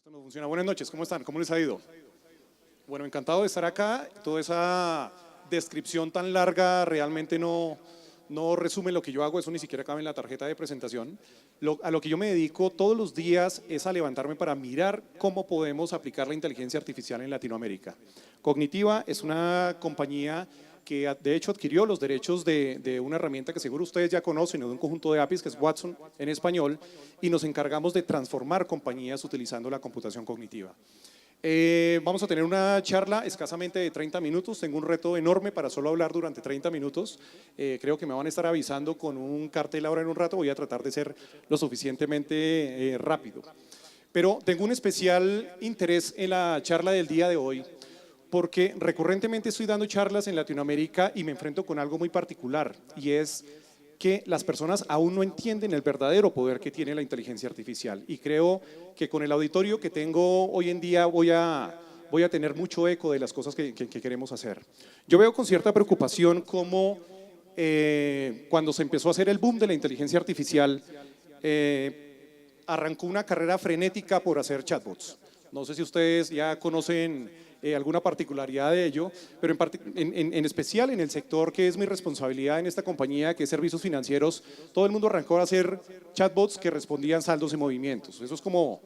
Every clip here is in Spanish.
Esto no funciona. Buenas noches, ¿cómo están? ¿Cómo les ha ido? Bueno, encantado de estar acá. Toda esa descripción tan larga realmente no resume lo que yo hago, eso ni siquiera cabe en la tarjeta de presentación. A lo que yo me dedico todos los días es a levantarme para mirar cómo podemos aplicar la inteligencia artificial en Latinoamérica. Cognitiva es una compañía que de hecho adquirió los derechos de una herramienta que seguro ustedes ya conocen, de un conjunto de APIs que es Watson en español, y nos encargamos de transformar compañías utilizando la computación cognitiva. Vamos a tener una charla escasamente de 30 minutos, tengo un reto enorme para solo hablar durante 30 minutos, creo que me van a estar avisando con un cartel ahora en un rato, voy a tratar de ser lo suficientemente rápido. Pero tengo un especial interés en la charla del día de hoy, porque recurrentemente estoy dando charlas en Latinoamérica y me enfrento con algo muy particular, y es que las personas aún no entienden el verdadero poder que tiene la inteligencia artificial, y creo que con el auditorio que tengo hoy en día voy a tener mucho eco de las cosas que queremos hacer. Yo veo con cierta preocupación cómo cuando se empezó a hacer el boom de la inteligencia artificial, arrancó una carrera frenética por hacer chatbots. No sé si ustedes ya conocen alguna particularidad de ello, pero en especial en el sector que es mi responsabilidad en esta compañía, que es servicios financieros, todo el mundo arrancó a hacer chatbots que respondían saldos y movimientos. Eso es como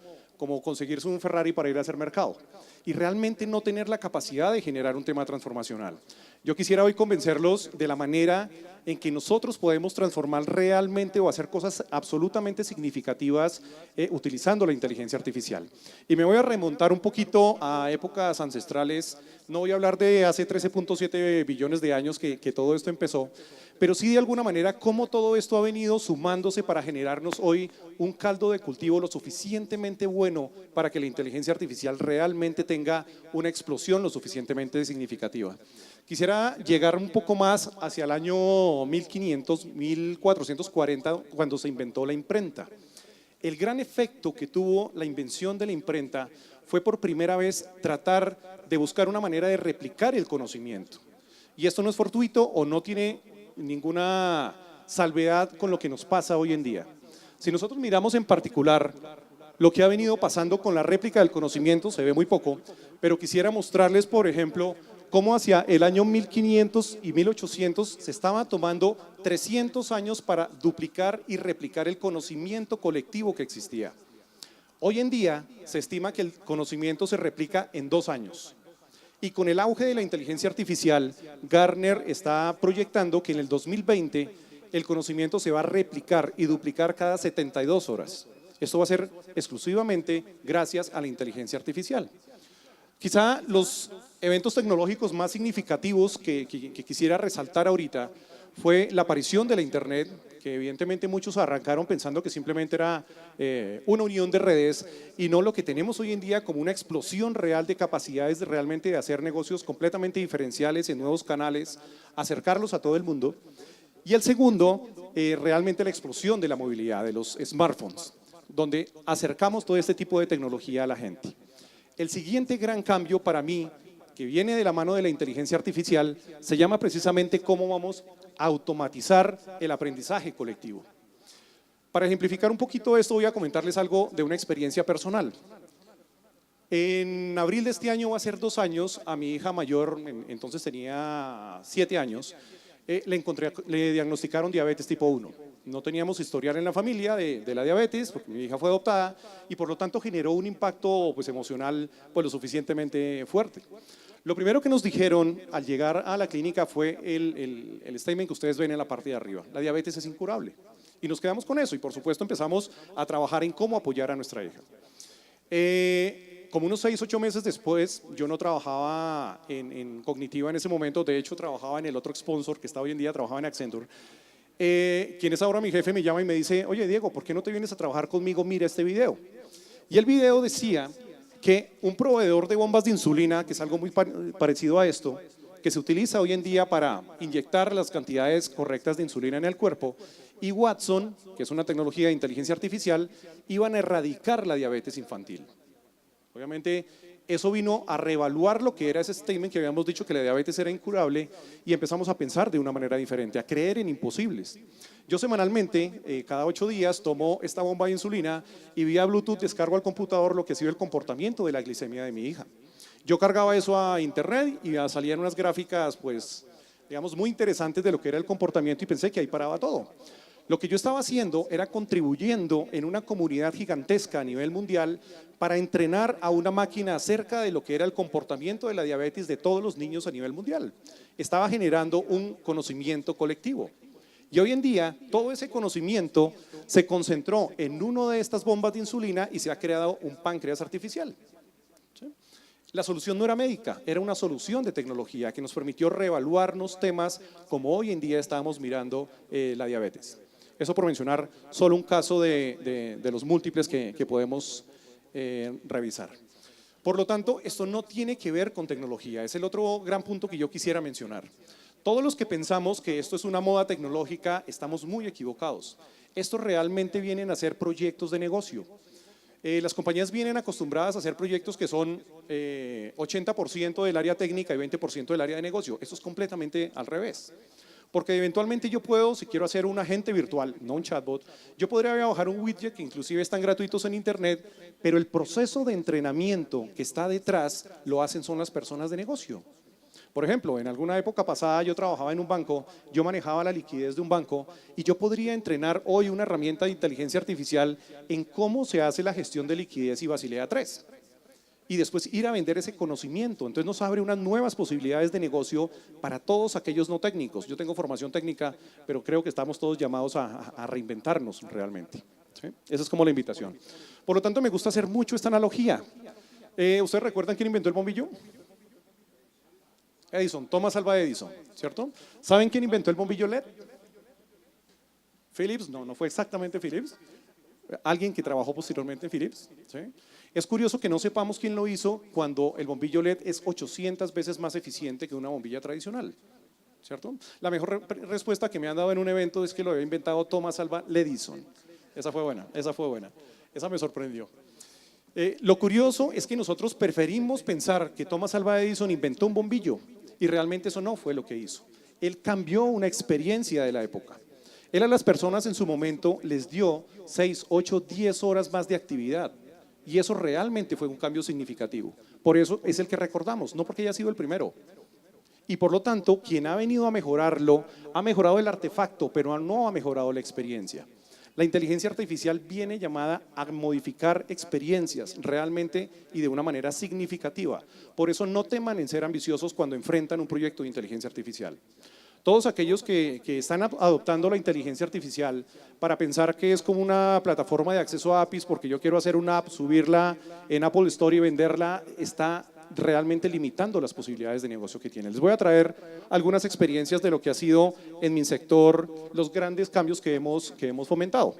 conseguirse un Ferrari para ir a hacer mercado y realmente no tener la capacidad de generar un tema transformacional. Yo quisiera hoy convencerlos de la manera en que nosotros podemos transformar realmente o hacer cosas absolutamente significativas utilizando la inteligencia artificial. Y me voy a remontar un poquito a épocas ancestrales, no voy a hablar de hace 13.7 billones de años que todo esto empezó, pero sí de alguna manera cómo todo esto ha venido sumándose para generarnos hoy un caldo de cultivo lo suficientemente bueno para que la inteligencia artificial realmente tenga una explosión lo suficientemente significativa. Quisiera llegar un poco más hacia el año 1500, 1440, cuando se inventó la imprenta. El gran efecto que tuvo la invención de la imprenta fue por primera vez tratar de buscar una manera de replicar el conocimiento. Y esto no es fortuito o no tiene ninguna salvedad con lo que nos pasa hoy en día. Si nosotros miramos en particular lo que ha venido pasando con la réplica del conocimiento, se ve muy poco, pero quisiera mostrarles, por ejemplo, cómo hacia el año 1500 y 1800 se estaba tomando 300 años para duplicar y replicar el conocimiento colectivo que existía. Hoy en día se estima que el conocimiento se replica en 2 años. Y con el auge de la inteligencia artificial, Gartner está proyectando que en el 2020 el conocimiento se va a replicar y duplicar cada 72 horas. Esto va a ser exclusivamente gracias a la inteligencia artificial. Quizá los eventos tecnológicos más significativos que quisiera resaltar ahorita fue la aparición de la Internet, que evidentemente muchos arrancaron pensando que simplemente era una unión de redes y no lo que tenemos hoy en día como una explosión real de capacidades de realmente de hacer negocios completamente diferenciales en nuevos canales, acercarlos a todo el mundo. Y el segundo, realmente la explosión de la movilidad, de los smartphones, donde acercamos todo este tipo de tecnología a la gente. El siguiente gran cambio para mí, que viene de la mano de la inteligencia artificial, se llama precisamente cómo vamos a automatizar el aprendizaje colectivo. Para ejemplificar un poquito esto, voy a comentarles algo de una experiencia personal. En abril de este año va a ser 2 años, a mi hija mayor, entonces tenía 7 años, le diagnosticaron diabetes tipo 1. No teníamos historial en la familia de la diabetes, porque mi hija fue adoptada y por lo tanto generó un impacto emocional lo suficientemente fuerte. Lo primero que nos dijeron al llegar a la clínica fue el statement que ustedes ven en la parte de arriba: la diabetes es incurable. Y nos quedamos con eso y por supuesto empezamos a trabajar en cómo apoyar a nuestra hija. Como unos 6 u 8 meses después, yo no trabajaba en Cognitiva en ese momento, de hecho trabajaba en el otro sponsor que está hoy en día, trabajaba en Accenture. Quien es ahora mi jefe me llama y me dice: oye Diego, ¿por qué no te vienes a trabajar conmigo? Mira este video. Y el video decía que un proveedor de bombas de insulina, que es algo muy parecido a esto, que se utiliza hoy en día para inyectar las cantidades correctas de insulina en el cuerpo, y Watson, que es una tecnología de inteligencia artificial, iban a erradicar la diabetes infantil. Obviamente Eso vino a reevaluar lo que era ese statement que habíamos dicho que la diabetes era incurable y empezamos a pensar de una manera diferente, a creer en imposibles. Yo semanalmente, cada 8 días, tomo esta bomba de insulina y vía Bluetooth descargo al computador lo que ha sido el comportamiento de la glicemia de mi hija. Yo cargaba eso a internet y salían unas gráficas, pues, digamos, muy interesantes de lo que era el comportamiento y pensé que ahí paraba todo. Lo que yo estaba haciendo era contribuyendo en una comunidad gigantesca a nivel mundial para entrenar a una máquina acerca de lo que era el comportamiento de la diabetes de todos los niños a nivel mundial. Estaba generando un conocimiento colectivo. Y hoy en día todo ese conocimiento se concentró en una de estas bombas de insulina y se ha creado un páncreas artificial. ¿Sí? La solución no era médica, era una solución de tecnología que nos permitió reevaluarnos temas como hoy en día estamos mirando la diabetes. Eso por mencionar solo un caso de los múltiples que podemos revisar. Por lo tanto, esto no tiene que ver con tecnología, es el otro gran punto que yo quisiera mencionar. Todos los que pensamos que esto es una moda tecnológica estamos muy equivocados. Estos realmente vienen a ser proyectos de negocio. Las compañías vienen acostumbradas a hacer proyectos que son 80% del área técnica y 20% del área de negocio. Esto es completamente al revés. Porque eventualmente yo puedo, si quiero hacer un agente virtual, no un chatbot, yo podría bajar un widget que inclusive están gratuitos en internet, pero el proceso de entrenamiento que está detrás lo hacen son las personas de negocio. Por ejemplo, en alguna época pasada yo trabajaba en un banco, yo manejaba la liquidez de un banco y yo podría entrenar hoy una herramienta de inteligencia artificial en cómo se hace la gestión de liquidez y Basilea III. Y después ir a vender ese conocimiento. Entonces nos abre unas nuevas posibilidades de negocio para todos aquellos no técnicos. Yo tengo formación técnica, pero creo que estamos todos llamados a reinventarnos realmente. ¿Sí? Esa es como la invitación. Por lo tanto, me gusta hacer mucho esta analogía. ¿Ustedes recuerdan quién inventó el bombillo? Edison, Thomas Alva Edison, ¿cierto? ¿Saben quién inventó el bombillo LED? Philips, no fue exactamente Philips. Alguien que trabajó posteriormente en Philips. ¿Sí? Es curioso que no sepamos quién lo hizo cuando el bombillo LED es 800 veces más eficiente que una bombilla tradicional, ¿cierto? La mejor respuesta que me han dado en un evento es que lo había inventado Thomas Alva Edison. Esa fue buena, esa me sorprendió. Lo curioso es que nosotros preferimos pensar que Thomas Alva Edison inventó un bombillo y realmente eso no fue lo que hizo. Él cambió una experiencia de la época. Él a las personas en su momento les dio 6, 8, 10 horas más de actividad y eso realmente fue un cambio significativo. Por eso es el que recordamos, no porque haya sido el primero. Y por lo tanto, quien ha venido a mejorarlo, ha mejorado el artefacto, pero no ha mejorado la experiencia. La inteligencia artificial viene llamada a modificar experiencias realmente y de una manera significativa. Por eso no teman en ser ambiciosos cuando enfrentan un proyecto de inteligencia artificial. Todos aquellos que están adoptando la inteligencia artificial para pensar que es como una plataforma de acceso a APIs porque yo quiero hacer una app, subirla en Apple Store y venderla, está realmente limitando las posibilidades de negocio que tiene. Les voy a traer algunas experiencias de lo que ha sido en mi sector los grandes cambios que hemos fomentado.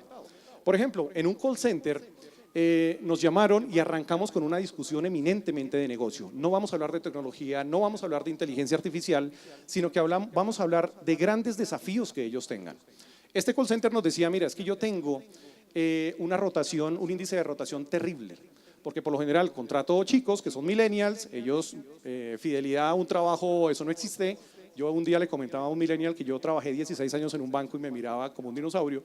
Por ejemplo, en un call center nos llamaron y arrancamos con una discusión eminentemente de negocio. No vamos a hablar de tecnología, no vamos a hablar de inteligencia artificial, sino que vamos a hablar de grandes desafíos que ellos tengan. Este call center nos decía, mira, es que yo tengo una rotación, un índice de rotación terrible, porque por lo general contrato chicos que son millennials, ellos fidelidad a un trabajo, eso no existe. Yo un día le comentaba a un millennial que yo trabajé 16 años en un banco y me miraba como un dinosaurio.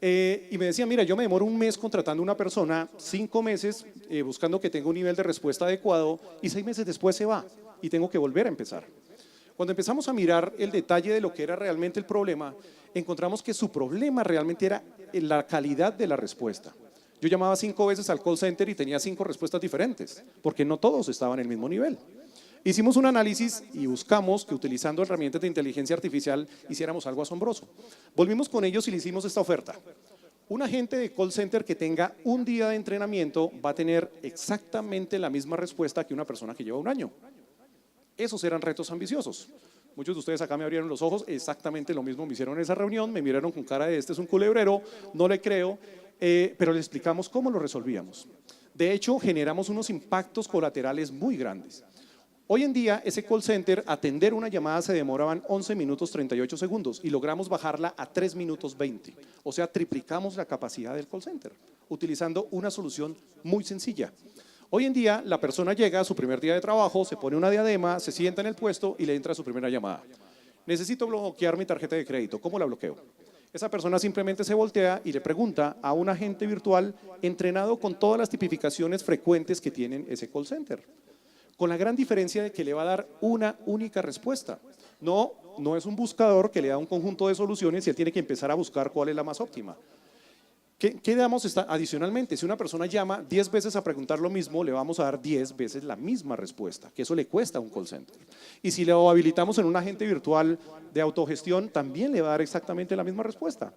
Y me decía, mira, yo me demoro un mes contratando a una persona, 5 meses buscando que tenga un nivel de respuesta adecuado y 6 meses después se va y tengo que volver a empezar. Cuando empezamos a mirar el detalle de lo que era realmente el problema, encontramos que su problema realmente era la calidad de la respuesta. Yo llamaba 5 veces al call center y tenía 5 respuestas diferentes, porque no todos estaban en el mismo nivel. Hicimos un análisis y buscamos que utilizando herramientas de inteligencia artificial hiciéramos algo asombroso. Volvimos con ellos y le hicimos esta oferta. Un agente de call center que tenga un día de entrenamiento va a tener exactamente la misma respuesta que una persona que lleva un año. Esos eran retos ambiciosos. Muchos de ustedes acá me abrieron los ojos, exactamente lo mismo me hicieron en esa reunión, me miraron con cara de este es un culebrero, no le creo, pero les explicamos cómo lo resolvíamos. De hecho, generamos unos impactos colaterales muy grandes. Hoy en día, ese call center, atender una llamada se demoraban 11 minutos 38 segundos y logramos bajarla a 3 minutos 20. O sea, triplicamos la capacidad del call center, utilizando una solución muy sencilla. Hoy en día la persona llega a su primer día de trabajo, se pone una diadema, se sienta en el puesto y le entra su primera llamada. Necesito bloquear mi tarjeta de crédito, ¿cómo la bloqueo? Esa persona simplemente se voltea y le pregunta a un agente virtual entrenado con todas las tipificaciones frecuentes que tienen ese call center, con la gran diferencia de que le va a dar una única respuesta. No es un buscador que le da un conjunto de soluciones y él tiene que empezar a buscar cuál es la más óptima. ¿Qué damos adicionalmente? Si una persona llama 10 veces a preguntar lo mismo, le vamos a dar 10 veces la misma respuesta, que eso le cuesta a un call center. Y si lo habilitamos en un agente virtual de autogestión, también le va a dar exactamente la misma respuesta.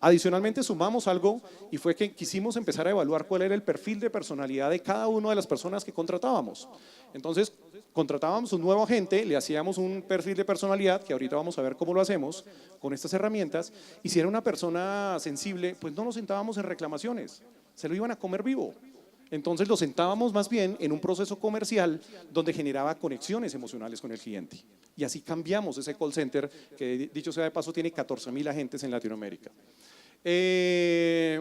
Adicionalmente sumamos algo y fue que quisimos empezar a evaluar cuál era el perfil de personalidad de cada una de las personas que contratábamos. Entonces, contratábamos un nuevo agente, le hacíamos un perfil de personalidad, que ahorita vamos a ver cómo lo hacemos con estas herramientas, y si era una persona sensible, pues no nos sentábamos en reclamaciones, se lo iban a comer vivo. Entonces lo sentábamos más bien en un proceso comercial donde generaba conexiones emocionales con el cliente. Y así cambiamos ese call center que, dicho sea de paso, tiene 14.000 agentes en Latinoamérica.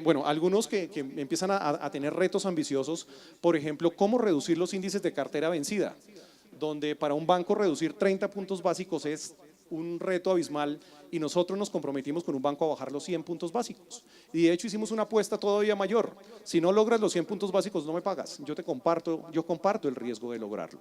Bueno, algunos que empiezan a tener retos ambiciosos, por ejemplo, cómo reducir los índices de cartera vencida, donde para un banco reducir 30 puntos básicos es un reto abismal y nosotros nos comprometimos con un banco a bajar los 100 puntos básicos. Y de hecho hicimos una apuesta todavía mayor. Si no logras los 100 puntos básicos no me pagas, yo comparto el riesgo de lograrlo.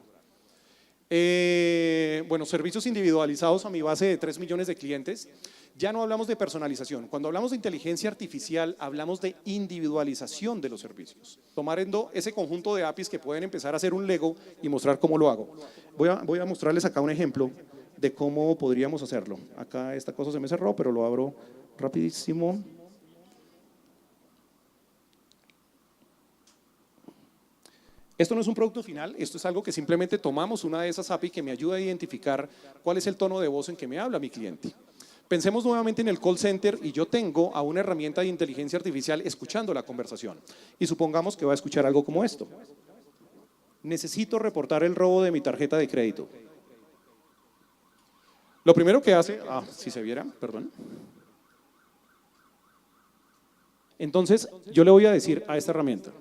Bueno, servicios individualizados a mi base de 3 millones de clientes. Ya no hablamos de personalización. Cuando hablamos de inteligencia artificial, hablamos de individualización de los servicios. Tomando ese conjunto de APIs que pueden empezar a hacer un Lego y mostrar cómo lo hago. Voy a mostrarles acá un ejemplo de cómo podríamos hacerlo. Acá esta cosa se me cerró, pero lo abro rapidísimo. Esto no es un producto final, esto es algo que simplemente tomamos una de esas API que me ayuda a identificar cuál es el tono de voz en que me habla mi cliente. Pensemos nuevamente en el call center y yo tengo a una herramienta de inteligencia artificial escuchando la conversación. Y supongamos que va a escuchar algo como esto. Necesito reportar el robo de mi tarjeta de crédito. Lo primero que hace, si se viera, perdón. Entonces, yo le voy a decir a esta herramienta,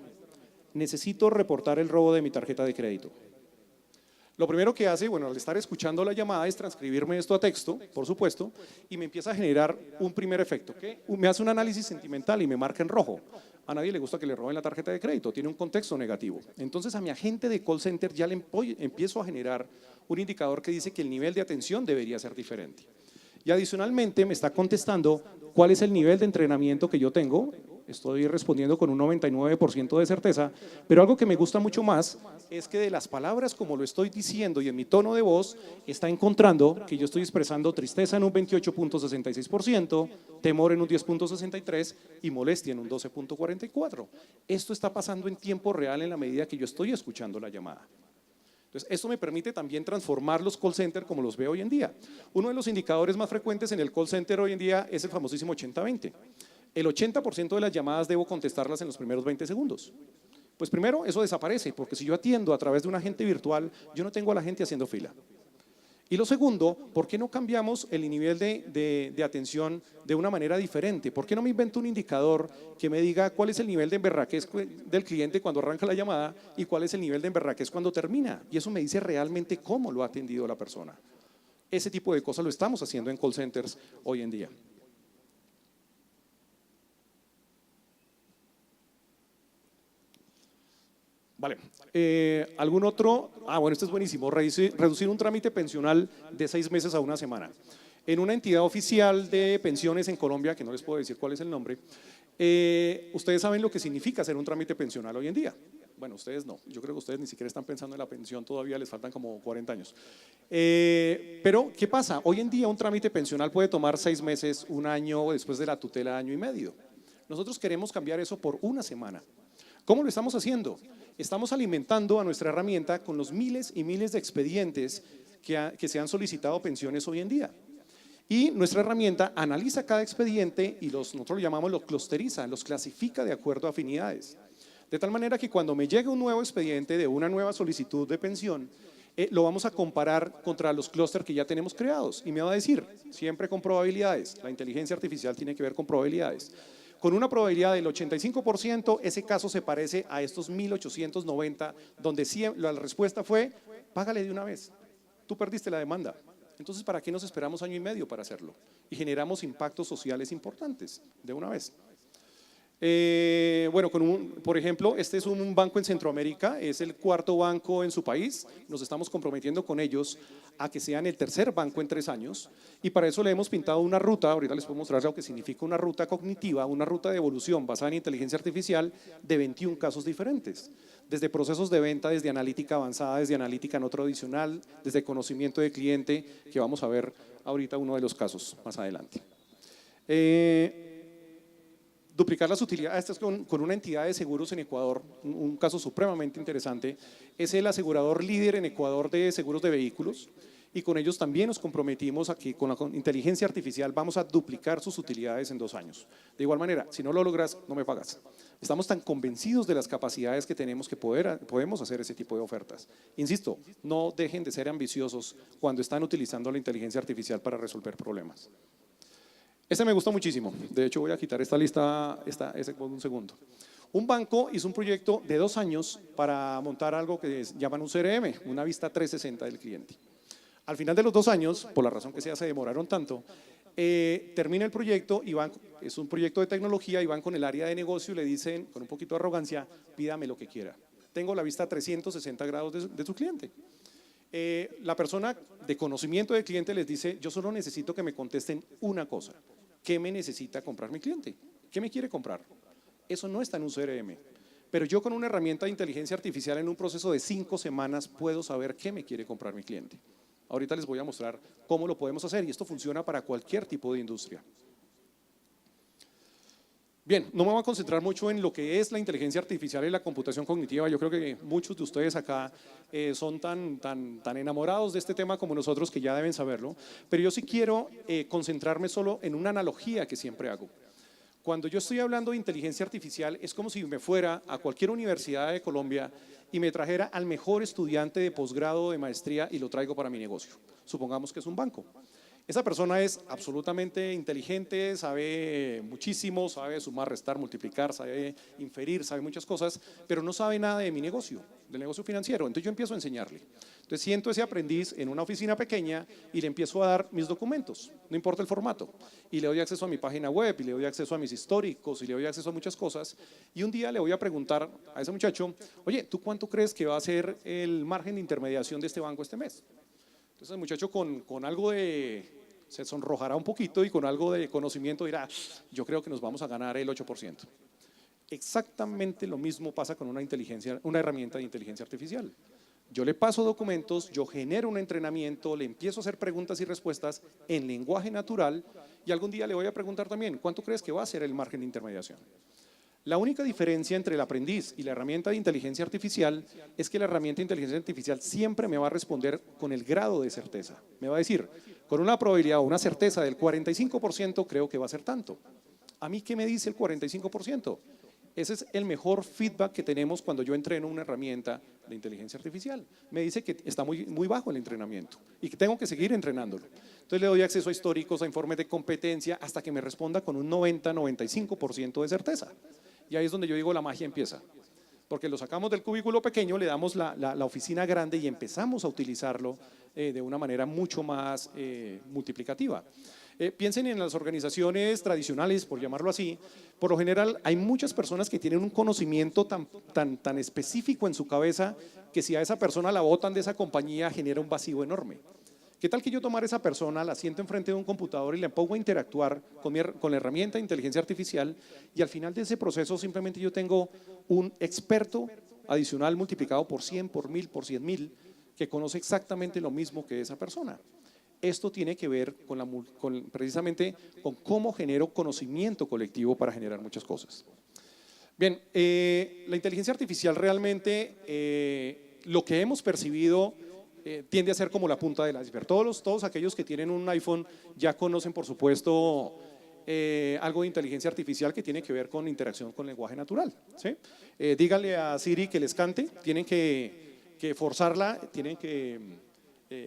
necesito reportar el robo de mi tarjeta de crédito. Lo primero que hace, bueno, al estar escuchando la llamada es transcribirme esto a texto, por supuesto, y me empieza a generar un primer efecto, que me hace un análisis sentimental y me marca en rojo. A nadie le gusta que le roben la tarjeta de crédito, tiene un contexto negativo. Entonces a mi agente de call center ya le empiezo a generar un indicador que dice que el nivel de atención debería ser diferente. Y adicionalmente me está contestando cuál es el nivel de entrenamiento que yo tengo. Estoy respondiendo con un 99% de certeza, pero algo que me gusta mucho más es que de las palabras como lo estoy diciendo y en mi tono de voz está encontrando que yo estoy expresando tristeza en un 28.66%, temor en un 10.63% y molestia en un 12.44%. Esto está pasando en tiempo real en la medida que yo estoy escuchando la llamada. Entonces, esto me permite también transformar los call centers como los veo hoy en día. Uno de los indicadores más frecuentes en el call center hoy en día es el famosísimo 80-20. El 80% de las llamadas debo contestarlas en los primeros 20 segundos. Pues primero, eso desaparece, porque si yo atiendo a través de un agente virtual, yo no tengo a la gente haciendo fila. Y lo segundo, ¿por qué no cambiamos el nivel de atención de una manera diferente? ¿Por qué no me invento un indicador que me diga cuál es el nivel de emberraquez del cliente cuando arranca la llamada y cuál es el nivel de emberraquez cuando termina? Y eso me dice realmente cómo lo ha atendido la persona. Ese tipo de cosas lo estamos haciendo en call centers hoy en día. Vale, ¿algún otro? Bueno, este es buenísimo, reducir un trámite pensional de 6 meses a una semana. En una entidad oficial de pensiones en Colombia, que no les puedo decir cuál es el nombre, ustedes saben lo que significa hacer un trámite pensional hoy en día. Bueno, ustedes no, yo creo que ustedes ni siquiera están pensando en la pensión, todavía les faltan como 40 años. Pero, ¿qué pasa? Hoy en día un trámite pensional puede tomar 6 meses, un año, después de la tutela, año y medio. Nosotros queremos cambiar eso por una semana. ¿Cómo lo estamos haciendo? Estamos alimentando a nuestra herramienta con los miles y miles de expedientes que se han solicitado pensiones hoy en día. Y nuestra herramienta analiza cada expediente y nosotros lo llamamos, los clusteriza, los clasifica de acuerdo a afinidades. De tal manera que cuando me llegue un nuevo expediente de una nueva solicitud de pensión, lo vamos a comparar contra los clústeres que ya tenemos creados y me va a decir, siempre con probabilidades, la inteligencia artificial tiene que ver con probabilidades. con una probabilidad del 85%, ese caso se parece a estos 1890, donde la respuesta fue, págale de una vez, tú perdiste la demanda. Entonces, ¿para qué nos esperamos año y medio para hacerlo? Y generamos impactos sociales importantes de una vez. Bueno, por ejemplo, este es un banco en Centroamérica, es el cuarto banco en su país, nos estamos comprometiendo con ellos a que sean el tercer banco en 3 años y para eso le hemos pintado una ruta, ahorita les puedo mostrar lo que significa una ruta cognitiva, una ruta de evolución basada en inteligencia artificial de 21 casos diferentes, desde procesos de venta, desde analítica avanzada, desde analítica no tradicional, desde conocimiento de cliente, que vamos a ver ahorita uno de los casos más adelante. Duplicar las utilidades, esta es con una entidad de seguros en Ecuador, un caso supremamente interesante, es el asegurador líder en Ecuador de seguros de vehículos y con ellos también nos comprometimos a que con la inteligencia artificial vamos a duplicar sus utilidades en 2 años. De igual manera, si no lo logras, no me pagas. Estamos tan convencidos de las capacidades que tenemos que podemos hacer ese tipo de ofertas. Insisto, no dejen de ser ambiciosos cuando están utilizando la inteligencia artificial para resolver problemas. Este me gusta muchísimo, de hecho voy a quitar esta lista ese por un segundo. Un banco hizo un proyecto de 2 años para montar algo que llaman un CRM, una vista 360 del cliente. Al final de los 2 años, por la razón que sea se demoraron tanto, termina el proyecto y van, es un proyecto de tecnología y van con el área de negocio y le dicen con un poquito de arrogancia, pídame lo que quiera. Tengo la vista 360 grados de su cliente. La persona de conocimiento del cliente les dice, yo solo necesito que me contesten una cosa. ¿Qué me necesita comprar mi cliente? ¿Qué me quiere comprar? Eso no está en un CRM. Pero yo con una herramienta de inteligencia artificial en un proceso de 5 semanas puedo saber qué me quiere comprar mi cliente. Ahorita les voy a mostrar cómo lo podemos hacer y esto funciona para cualquier tipo de industria. Bien, no me voy a concentrar mucho en lo que es la inteligencia artificial y la computación cognitiva. Yo creo que muchos de ustedes acá son tan enamorados de este tema como nosotros que ya deben saberlo, pero yo sí quiero concentrarme solo en una analogía que siempre hago. Cuando yo estoy hablando de inteligencia artificial es como si me fuera a cualquier universidad de Colombia y me trajera al mejor estudiante de posgrado, de maestría y lo traigo para mi negocio. Supongamos que es un banco. Esa persona es absolutamente inteligente, sabe muchísimo, sabe sumar, restar, multiplicar, sabe inferir, sabe muchas cosas, pero no sabe nada de mi negocio, del negocio financiero. Entonces yo empiezo a enseñarle. Entonces siento ese aprendiz en una oficina pequeña y le empiezo a dar mis documentos, no importa el formato, y le doy acceso a mi página web, y le doy acceso a mis históricos, y le doy acceso a muchas cosas, y un día le voy a preguntar a ese muchacho, oye, ¿tú cuánto crees que va a ser el margen de intermediación de este banco este mes? Entonces el muchacho con algo se sonrojará un poquito y con algo de conocimiento dirá, yo creo que nos vamos a ganar el 8%. Exactamente lo mismo pasa con una herramienta de inteligencia artificial. Yo le paso documentos, yo genero un entrenamiento, le empiezo a hacer preguntas y respuestas en lenguaje natural y algún día le voy a preguntar también, ¿cuánto crees que va a ser el margen de intermediación? La única diferencia entre el aprendiz y la herramienta de inteligencia artificial es que la herramienta de inteligencia artificial siempre me va a responder con el grado de certeza. Me va a decir, con una probabilidad o una certeza del 45% creo que va a ser tanto. ¿A mí qué me dice el 45%? Ese es el mejor feedback que tenemos cuando yo entreno una herramienta de inteligencia artificial. Me dice que está muy bajo el entrenamiento y que tengo que seguir entrenándolo. Entonces le doy acceso a históricos, a informes de competencia, hasta que me responda con un 90-95% de certeza. Y ahí es donde yo digo la magia empieza, porque lo sacamos del cubículo pequeño, le damos la oficina grande y empezamos a utilizarlo de una manera mucho más multiplicativa. Piensen en las organizaciones tradicionales, por llamarlo así, por lo general hay muchas personas que tienen un conocimiento tan específico en su cabeza que si a esa persona la botan de esa compañía genera un vacío enorme. ¿Qué tal que yo tomar a esa persona, la siento enfrente de un computador y le pongo a interactuar con la herramienta de inteligencia artificial y al final de ese proceso simplemente yo tengo un experto adicional multiplicado por 100, por 1000, por 100.000 que conoce exactamente lo mismo que esa persona? Esto tiene que ver precisamente con cómo genero conocimiento colectivo para generar muchas cosas. Bien, la inteligencia artificial realmente, lo que hemos percibido tiende a ser como la punta del iceberg. Todos aquellos que tienen un iPhone ya conocen, por supuesto, algo de inteligencia artificial que tiene que ver con interacción con lenguaje natural, ¿sí? Díganle a Siri que les cante, tienen que forzarla, tienen que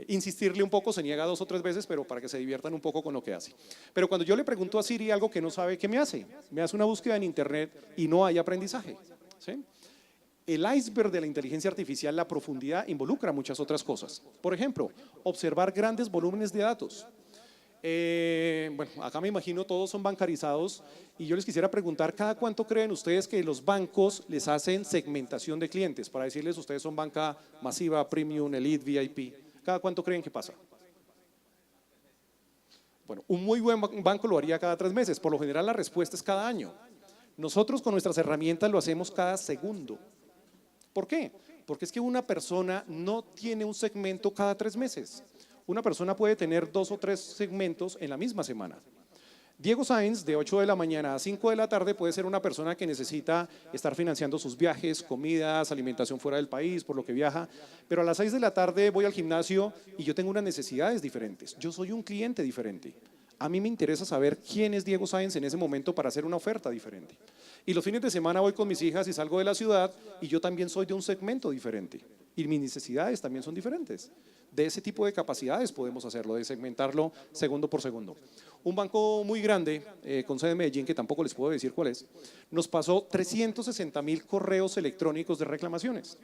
insistirle un poco, se niega 2 o 3 veces, pero para que se diviertan un poco con lo que hace. Pero cuando yo le pregunto a Siri algo que no sabe, ¿qué me hace? Me hace una búsqueda en internet y no hay aprendizaje, ¿sí? El iceberg de la inteligencia artificial, la profundidad, involucra muchas otras cosas. Por ejemplo, observar grandes volúmenes de datos. Bueno, acá me imagino todos son bancarizados y yo les quisiera preguntar, ¿cada cuánto creen ustedes que los bancos les hacen segmentación de clientes? Para decirles, ustedes son banca masiva, premium, elite, VIP. ¿Cada cuánto creen que pasa? Bueno, un muy buen banco lo haría cada 3 meses. Por lo general la respuesta es cada año. Nosotros con nuestras herramientas lo hacemos cada segundo. ¿Por qué? Porque es que una persona no tiene un segmento cada 3 meses. Una persona puede tener 2 o 3 segmentos en la misma semana. Diego Sáenz, de 8 de la mañana a 5 de la tarde, puede ser una persona que necesita estar financiando sus viajes, comidas, alimentación fuera del país, por lo que viaja, pero a las 6 de la tarde voy al gimnasio y yo tengo unas necesidades diferentes. Yo soy un cliente diferente. A mí me interesa saber quién es Diego Sáenz en ese momento para hacer una oferta diferente. Y los fines de semana voy con mis hijas y salgo de la ciudad y yo también soy de un segmento diferente. Y mis necesidades también son diferentes. De ese tipo de capacidades podemos hacerlo, de segmentarlo segundo por segundo. Un banco muy grande, con sede en Medellín, que tampoco les puedo decir cuál es, nos pasó 360.000 correos electrónicos de reclamaciones.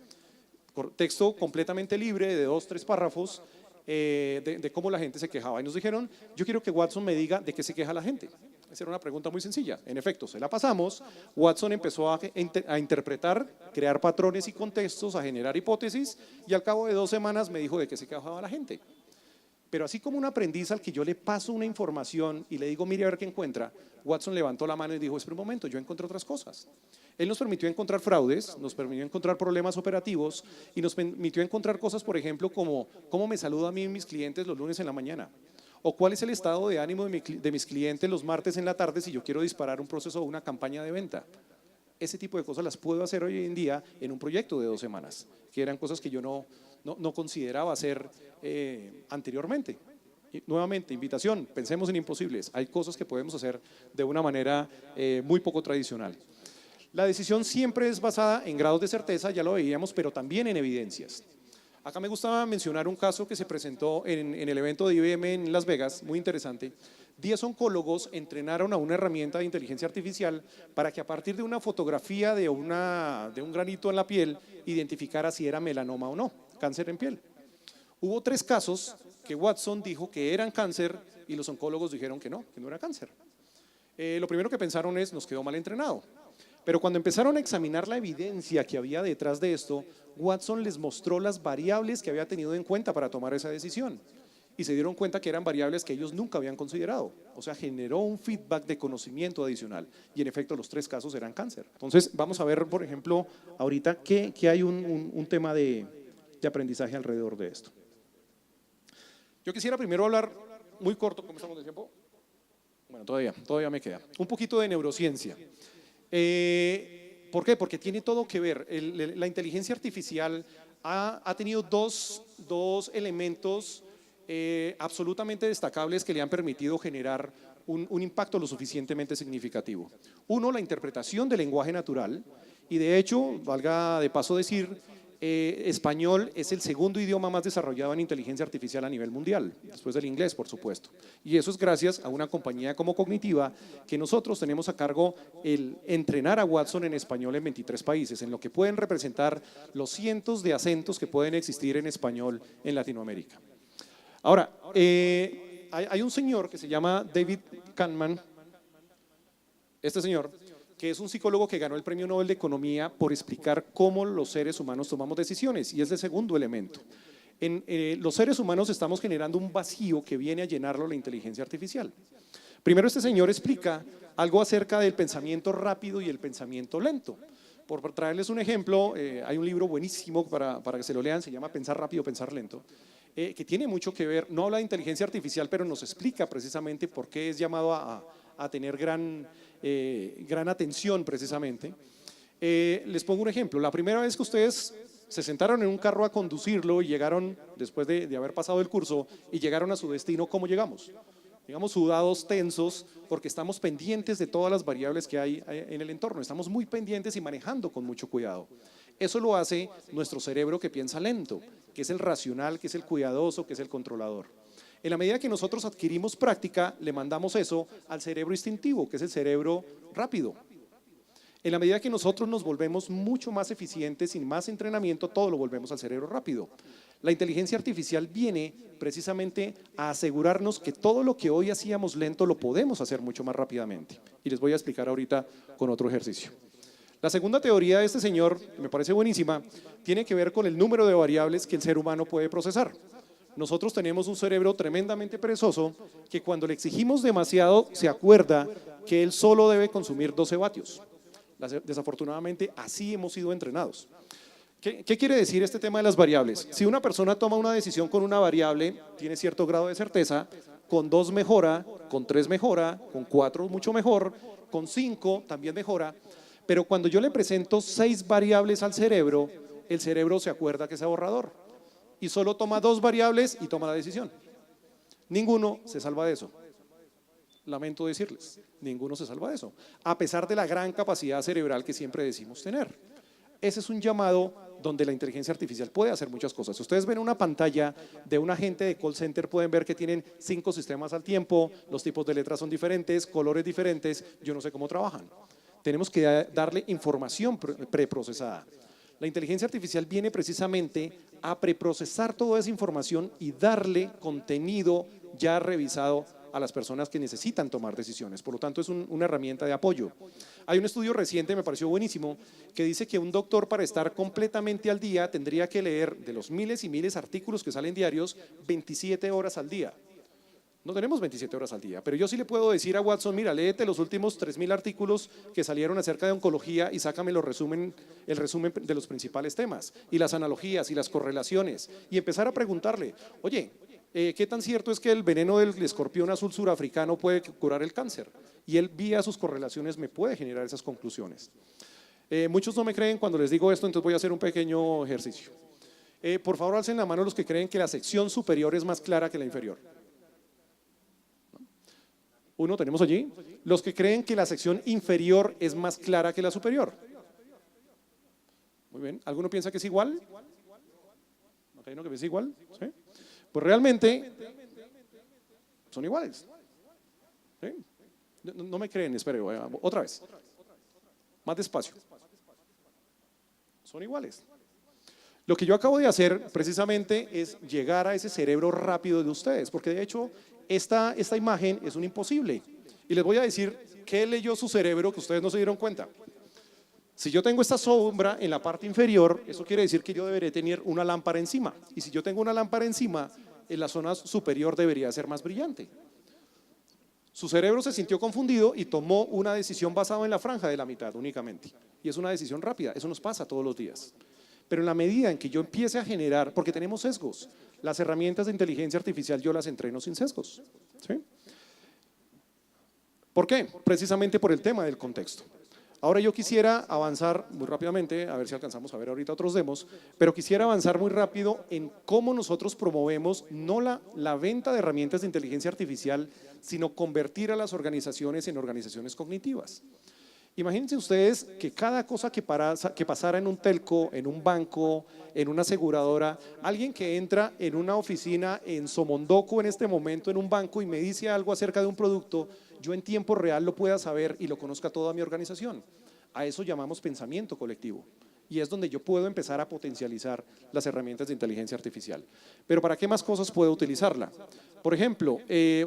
Texto completamente libre de 2 o 3 párrafos de cómo la gente se quejaba. Y nos dijeron, yo quiero que Watson me diga de qué se queja la gente. Esa era una pregunta muy sencilla. En efecto, se la pasamos. Watson empezó a interpretar, crear patrones y contextos, a generar hipótesis y al cabo de 2 semanas me dijo de qué se quejaba la gente. Pero así como un aprendiz al que yo le paso una información y le digo, mire a ver qué encuentra, Watson levantó la mano y dijo, espera un momento, yo encontré otras cosas. Él nos permitió encontrar fraudes, nos permitió encontrar problemas operativos y nos permitió encontrar cosas, por ejemplo, como cómo me saluda a mí mis clientes los lunes en la mañana, o cuál es el estado de ánimo de mis clientes los martes en la tarde si yo quiero disparar un proceso o una campaña de venta. Ese tipo de cosas las puedo hacer hoy en día en un proyecto de 2 semanas, que eran cosas que yo no consideraba hacer anteriormente. Y nuevamente, invitación, pensemos en imposibles. Hay cosas que podemos hacer de una manera muy poco tradicional. La decisión siempre es basada en grados de certeza, ya lo veíamos, pero también en evidencias. Acá me gustaba mencionar un caso que se presentó en el evento de IBM en Las Vegas, muy interesante. 10 oncólogos entrenaron a una herramienta de inteligencia artificial para que a partir de una fotografía de un granito en la piel identificara si era melanoma o no, cáncer en piel. Hubo 3 casos que Watson dijo que eran cáncer y los oncólogos dijeron que no era cáncer. Lo primero que pensaron es, nos quedó mal entrenado. Pero cuando empezaron a examinar la evidencia que había detrás de esto, Watson les mostró las variables que había tenido en cuenta para tomar esa decisión. Y se dieron cuenta que eran variables que ellos nunca habían considerado. O sea, generó un feedback de conocimiento adicional. Y en efecto, los 3 casos eran cáncer. Entonces, vamos a ver, por ejemplo, ahorita que hay un tema de aprendizaje alrededor de esto. Yo quisiera primero hablar, muy corto, ¿cómo estamos de tiempo? Bueno, todavía me queda. Un poquito de neurociencia. ¿Por qué? Porque tiene todo que ver. La inteligencia artificial ha tenido dos elementos absolutamente destacables que le han permitido generar un impacto lo suficientemente significativo. Uno, la interpretación del lenguaje natural, y de hecho, valga de paso decir, español es el segundo idioma más desarrollado en inteligencia artificial a nivel mundial, después del inglés, por supuesto. Y eso es gracias a una compañía como Cognitiva, que nosotros tenemos a cargo el entrenar a Watson en español en 23 países, en lo que pueden representar los cientos de acentos que pueden existir en español en Latinoamérica. Ahora, hay un señor que se llama David Kahneman, este señor, que es un psicólogo que ganó el Premio Nobel de Economía por explicar cómo los seres humanos tomamos decisiones, y es el segundo elemento. Los seres humanos estamos generando un vacío que viene a llenarlo la inteligencia artificial. Primero, este señor explica algo acerca del pensamiento rápido y el pensamiento lento. Por traerles un ejemplo, hay un libro buenísimo para que se lo lean, se llama Pensar rápido, pensar lento, que tiene mucho que ver, no habla de inteligencia artificial, pero nos explica precisamente por qué es llamado a tener gran atención precisamente. Les pongo un ejemplo. La primera vez que ustedes se sentaron en un carro a conducirlo y llegaron, después de haber pasado el curso, y llegaron a su destino, ¿cómo llegamos? Llegamos sudados, tensos, porque estamos pendientes de todas las variables que hay en el entorno. Estamos muy pendientes y manejando con mucho cuidado. Eso lo hace nuestro cerebro que piensa lento, que es el racional, que es el cuidadoso, que es el controlador. En la medida que nosotros adquirimos práctica, le mandamos eso al cerebro instintivo, que es el cerebro rápido. En la medida que nosotros nos volvemos mucho más eficientes, sin más entrenamiento, todo lo volvemos al cerebro rápido. La inteligencia artificial viene precisamente a asegurarnos que todo lo que hoy hacíamos lento lo podemos hacer mucho más rápidamente. Y les voy a explicar ahorita con otro ejercicio. La segunda teoría de este señor, que me parece buenísima, tiene que ver con el número de variables que el ser humano puede procesar. Nosotros tenemos un cerebro tremendamente perezoso que cuando le exigimos demasiado se acuerda que él solo debe consumir 12 vatios. Desafortunadamente así hemos sido entrenados. ¿Qué quiere decir este tema de las variables? Si una persona toma una decisión con una variable, tiene cierto grado de certeza, con 2 mejora, con 3 mejora, con 4 mucho mejor, con 5 también mejora, pero cuando yo le presento 6 variables al cerebro, el cerebro se acuerda que es ahorrador y solo toma 2 variables y toma la decisión. Ninguno se salva de eso. Lamento decirles, ninguno se salva de eso, a pesar de la gran capacidad cerebral que siempre decimos tener. Ese es un llamado donde la inteligencia artificial puede hacer muchas cosas. Si ustedes ven una pantalla de un agente de call center, pueden ver que tienen 5 sistemas al tiempo, los tipos de letras son diferentes, colores diferentes, yo no sé cómo trabajan. Tenemos que darle información preprocesada. La inteligencia artificial viene precisamente a preprocesar toda esa información y darle contenido ya revisado a las personas que necesitan tomar decisiones. Por lo tanto, es una herramienta de apoyo. Hay un estudio reciente, me pareció buenísimo, que dice que un doctor para estar completamente al día tendría que leer de los miles y miles de artículos que salen diarios 27 horas al día. No tenemos 27 horas al día, pero yo sí le puedo decir a Watson, mira, léete los últimos 3.000 artículos que salieron acerca de oncología y sácame el resumen de los principales temas, y las analogías y las correlaciones, y empezar a preguntarle, oye, ¿qué tan cierto es que el veneno del escorpión azul surafricano puede curar el cáncer? Y él, vía sus correlaciones, me puede generar esas conclusiones. Muchos no me creen cuando les digo esto, entonces voy a hacer un pequeño ejercicio. Por favor, alcen la mano los que creen que la sección superior es más clara que la inferior. Uno tenemos allí. Los que creen que la sección inferior es más clara que la superior. Muy bien. ¿Alguno piensa que es igual? ¿No hay uno que piensa igual? ¿Sí? Pues realmente son iguales. ¿Sí? No me creen, espere, otra vez. Más despacio. Son iguales. Lo que yo acabo de hacer precisamente es llegar a ese cerebro rápido de ustedes, porque de hecho esta imagen es un imposible. Y les voy a decir qué leyó su cerebro que ustedes no se dieron cuenta. Si yo tengo esta sombra en la parte inferior, eso quiere decir que yo debería tener una lámpara encima. Y si yo tengo una lámpara encima, en la zona superior debería ser más brillante. Su cerebro se sintió confundido y tomó una decisión basada en la franja de la mitad únicamente. Y es una decisión rápida, eso nos pasa todos los días. Pero en la medida en que yo empiece a generar, porque tenemos sesgos, las herramientas de inteligencia artificial yo las entreno sin sesgos. ¿Sí? ¿Por qué? Precisamente por el tema del contexto. Ahora yo quisiera avanzar muy rápidamente, a ver si alcanzamos a ver ahorita otros demos, pero quisiera avanzar muy rápido en cómo nosotros promovemos no la venta de herramientas de inteligencia artificial, sino convertir a las organizaciones en organizaciones cognitivas. Imagínense ustedes que cada cosa que pasara en un telco, en un banco, en una aseguradora, alguien que entra en una oficina en Somondoco en este momento en un banco y me dice algo acerca de un producto, yo en tiempo real lo pueda saber y lo conozca toda mi organización. A eso llamamos pensamiento colectivo. Y es donde yo puedo empezar a potencializar las herramientas de inteligencia artificial. Pero ¿para qué más cosas puedo utilizarla? Por ejemplo,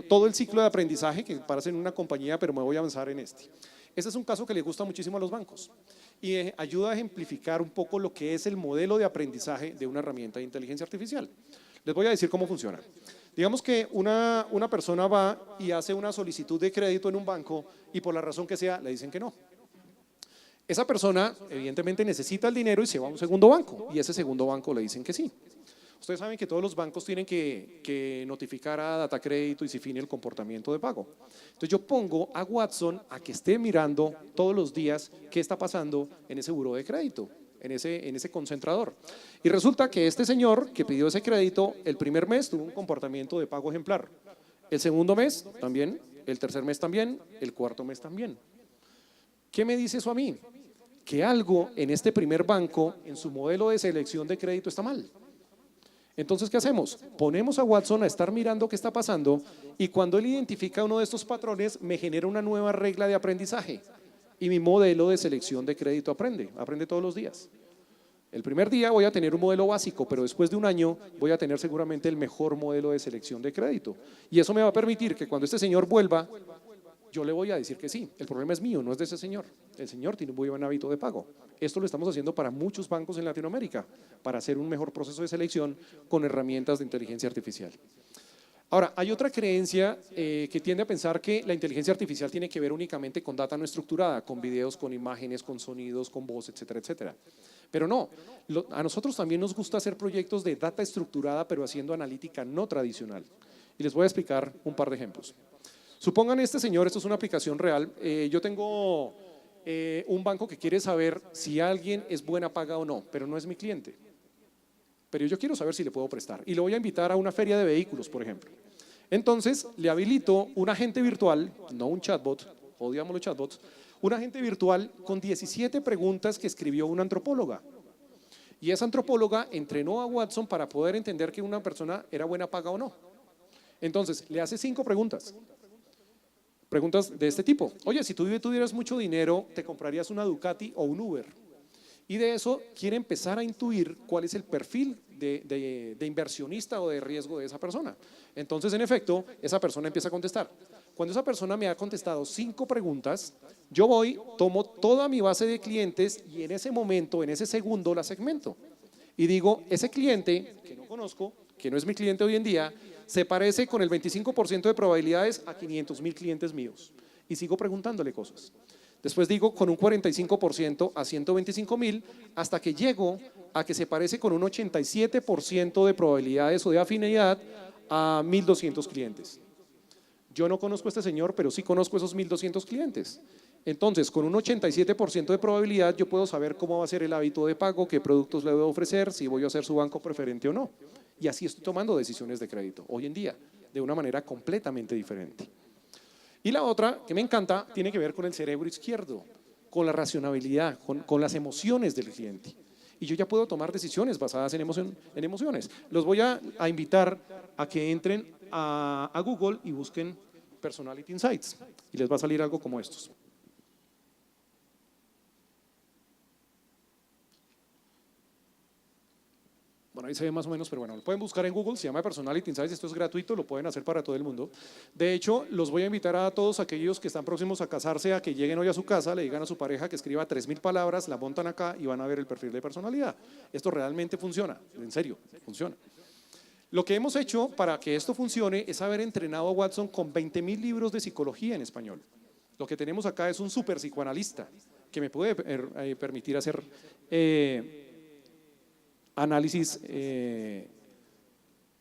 todo el ciclo de aprendizaje, que parece en una compañía, pero me voy a avanzar en este. Este es un caso que le gusta muchísimo a los bancos y ayuda a ejemplificar un poco lo que es el modelo de aprendizaje de una herramienta de inteligencia artificial. Les voy a decir cómo funciona. Digamos que una persona va y hace una solicitud de crédito en un banco y por la razón que sea le dicen que no. Esa persona evidentemente necesita el dinero y se va a un segundo banco y ese segundo banco le dicen que sí. Ustedes saben que todos los bancos tienen que notificar a Data Crédito y Cifini el comportamiento de pago. Entonces yo pongo a Watson a que esté mirando todos los días qué está pasando en ese buró de crédito, en ese concentrador. Y resulta que este señor que pidió ese crédito, el primer mes tuvo un comportamiento de pago ejemplar. El segundo mes también, el tercer mes también, el cuarto mes también. ¿Qué me dice eso a mí? que algo en este primer banco, en su modelo de selección de crédito está mal. Entonces, ¿qué hacemos? Ponemos a Watson a estar mirando qué está pasando y cuando él identifica uno de estos patrones, me genera una nueva regla de aprendizaje y mi modelo de selección de crédito aprende todos los días. El primer día voy a tener un modelo básico, pero después de un año voy a tener seguramente el mejor modelo de selección de crédito. Y eso me va a permitir que cuando este señor vuelva, yo le voy a decir que sí. El problema es mío, no es de ese señor. El señor tiene un muy buen hábito de pago. Esto lo estamos haciendo para muchos bancos en Latinoamérica, para hacer un mejor proceso de selección con herramientas de inteligencia artificial. Ahora, hay otra creencia que tiende a pensar que la inteligencia artificial tiene que ver únicamente con data no estructurada, con videos, con imágenes, con sonidos, con voz, etcétera, etcétera. Pero no, a nosotros también nos gusta hacer proyectos de data estructurada, pero haciendo analítica no tradicional. Y les voy a explicar un par de ejemplos. Supongan este señor, esto es una aplicación real, yo tengo un banco que quiere saber si alguien es buena paga o no, pero no es mi cliente. Pero yo quiero saber si le puedo prestar y lo voy a invitar a una feria de vehículos, por ejemplo. Entonces, le habilito un agente virtual, no un chatbot, odiamos los chatbots, un agente virtual con 17 preguntas que escribió una antropóloga. Y esa antropóloga entrenó a Watson para poder entender que una persona era buena paga o no. Entonces, le hace 5 preguntas. Preguntas de este tipo. Oye, si tú tuvieras mucho dinero, ¿te comprarías una Ducati o un Uber? Y de eso quiere empezar a intuir cuál es el perfil de inversionista o de riesgo de esa persona. Entonces, en efecto, esa persona empieza a contestar. Cuando esa persona me ha contestado 5 preguntas, yo voy, tomo toda mi base de clientes y en ese momento, en ese segundo, la segmento. Y digo, ese cliente que no conozco, que no es mi cliente hoy en día, se parece con el 25% de probabilidades a 500,000 clientes míos. Y sigo preguntándole cosas. Después digo con un 45% a 125,000 hasta que llego a que se parece con un 87% de probabilidades o de afinidad a 1,200 clientes. Yo no conozco a este señor, pero sí conozco esos 1,200 clientes. Entonces, con un 87% de probabilidad yo puedo saber cómo va a ser el hábito de pago, qué productos le voy a ofrecer, si voy a ser su banco preferente o no. Y así estoy tomando decisiones de crédito hoy en día, de una manera completamente diferente. Y la otra, que me encanta, tiene que ver con el cerebro izquierdo, con la racionalidad, con las emociones del cliente. Y yo ya puedo tomar decisiones basadas en emociones. Los voy a invitar a que entren a Google y busquen Personality Insights. Y les va a salir algo como estos. Bueno, ahí se ve más o menos, pero bueno, lo pueden buscar en Google, se llama Personality Insights, esto es gratuito, lo pueden hacer para todo el mundo. De hecho, los voy a invitar a todos aquellos que están próximos a casarse a que lleguen hoy a su casa, le digan a su pareja que escriba 3,000 palabras, la montan acá y van a ver el perfil de personalidad. Esto realmente funciona, en serio, funciona. Lo que hemos hecho para que esto funcione es haber entrenado a Watson con 20,000 libros de psicología en español. Lo que tenemos acá es un super psicoanalista que me puede permitir hacer análisis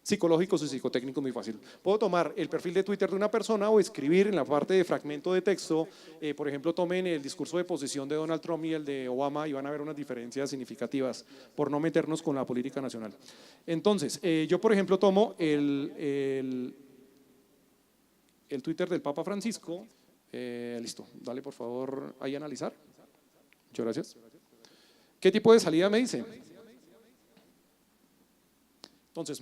psicológicos y psicotécnicos muy fácil. Puedo tomar el perfil de Twitter de una persona o escribir en la parte de fragmento de texto, por ejemplo, tomen el discurso de posición de Donald Trump y el de Obama y van a ver unas diferencias significativas por no meternos con la política nacional. Entonces, yo por ejemplo tomo el Twitter del Papa Francisco, listo, dale por favor ahí a analizar. Muchas gracias. ¿Qué tipo de salida me dice? Entonces,